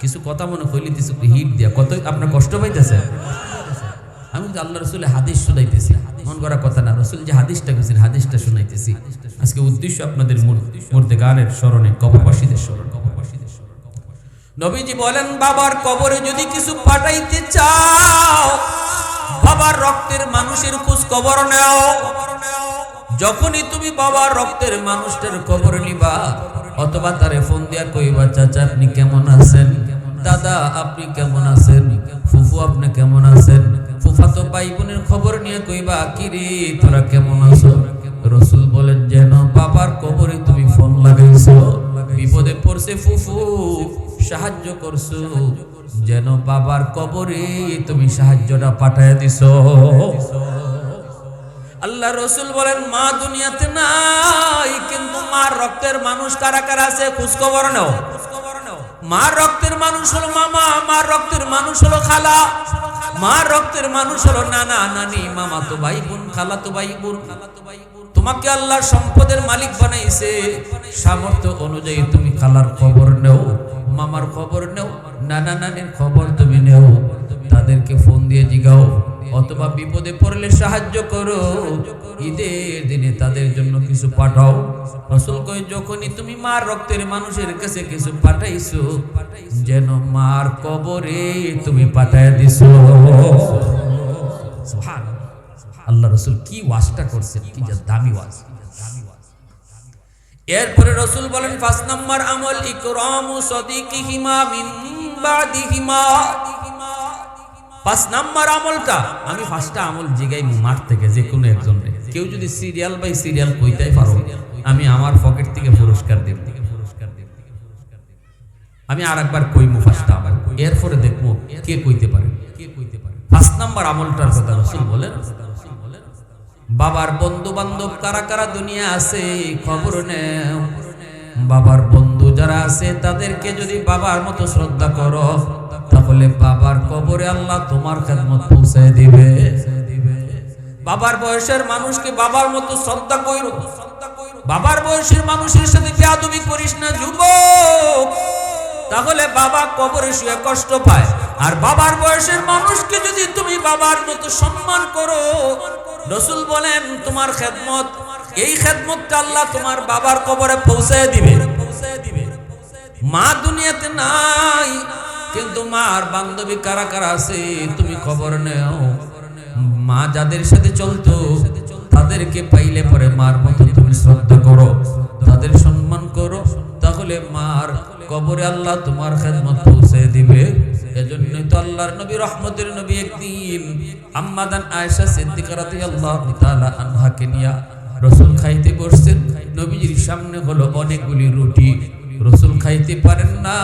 কিছু কথা মনে কইলিতেছে হিট দিয়া, কত আপনার কষ্ট পাইতেছে। আমি তো আল্লাহ রাসূলের হাদিস শুনাইতেছি, মন করা কথা না, রাসূল যে হাদিসটা কইছেন হাদিসটা শুনাইতেছি। আজকে উদ্দেশ্য আপনাদের মুর্দেগানের স্মরণে, কবরবাসীদের স্মরণে। নবীজি বলেন, বাবার কবরে যদি কিছু পাঠাইতে চাও, বাবার রক্তের মানুষের খোঁজ খবর নাও। যখনই তুমি বাবার রক্তের মানুষটার খবর নিবা, অথবা তারে ফোন দিয়া কইবা, চাচা আপনি কেমন আছেন, দাদা আপনি কেমন আছেন, ফুফু আপনি কেমন আছেন, ফুফাতো ভাই বোনের খবর নিয়ে কইবা, কিরে তোরা কেমন আছো। রাসূল বলেন, যেন বাবার কবরে তুমি ফোন লাগাইছো, বিপদে পড়ছে ফুফু সাহায্য করছো, যেন বাবার কবরে তুমি সাহায্যটা পাঠায় দিছো। আল্লাহ রাসূল বলেন, মা দুনিয়াতে নাই, কিন্তু মার রক্তের মানুষ কারা কারা আছে খোঁজ খবর নাও। মার রক্তের মানুষ হলো মামা, মার রক্তের মানুষ হলো খালা, মার রক্তের মানুষ হলো নানা নানি, মামাতো ভাই বোন, খালাতো ভাই বোন। তোমাকে আল্লাহ সম্পদের মালিক বানাইছে, সামর্থ্য অনুযায়ী তুমি খালার খবর নাও, মামার খবর নাও, নানা নানির খবর তুমি নেও, তাদেরকে ফোন দিয়ে জিগাও, অথবা বিপদে পড়লে সাহায্য করো, ঈদের দিনে তাদের জন্য কিছু পাঠাও। রাসূল কয় যখনই তুমি মার রক্তের মানুষের কাছে কিছু পাঠাইছো, যেন মার কবরে তুমি পাঠায় দিছো। সুবহানাল্লাহ, আল্লাহ রাসূল কি ওয়াজটা করছেন, কি দামি ওয়াজ। এরপরে রাসূল বলেন ৫ নাম্বার আমল ইকরামু সাদিকিহিমা মিন বাদিহিমা। ৫ নাম্বার আমলটা আমি ৫টা আমল জিগাই মাঠ থেকে যে কোনো একজন, কেউ যদি সিরিয়াল বাই সিরিয়াল কইতেই পারো, আমি আমার পকেট থেকে পুরস্কার দেব। আমি আরেকবার কইমু ৫টা আমল, এরপরে দেখবো কে কইতে পারে। ৫ নাম্বার আমলটার কথা রাসূল বলেন, বাবার বন্ধু বান্ধব কারা কারা দুনিয়া আছে খবর নেও। বাবার বন্ধু যারা আছে তাদেরকে যদি বাবার মতো শ্রদ্ধা করো, তাহলে বাবার কবরে আল্লাহ তোমার খেদমত পৌঁছায় দিবে। বাবার বয়সের মানুষকে বাবার মতো শ্রদ্ধা কইরো, বাবার বয়সের মানুষের সাথে বেয়াদবি করিস না যুবক, তাহলে বাবা কবরে শুয়ে কষ্ট পায়। আর বাবার বয়সের মানুষকে যদি তুমি বাবার মতো সম্মান করো, রাসূল বলেন তোমার খেদমত, এই খেদমতটা আল্লাহ তোমার বাবার কবরে পৌঁছায় দিবে। মা দুনিয়াতে নাই, কিন্তু মার বান্ধবী কারা কারা আছে তুমি খবর নেও। মা যাদের সাথে চলতো তাদেরকে পাইলে পরে মার মতো তুমি শ্রদ্ধা করো, তাদের সম্মান করো, তাহলে মার কবরে আল্লাহ তোমার খেদমত পৌঁছে দিবে। এজন্যই তো আল্লাহর নবী রহমতের নবী একদিন আম্মাদান আয়েশা সিদ্দিকা রাদিয়াল্লাহু তাআলা আনহাকে নিয়া রাসূল খাইতে বসছেন। নবীজির সামনে হলো অনেকগুলি রুটি, রাসূল খাইতে পারেন না।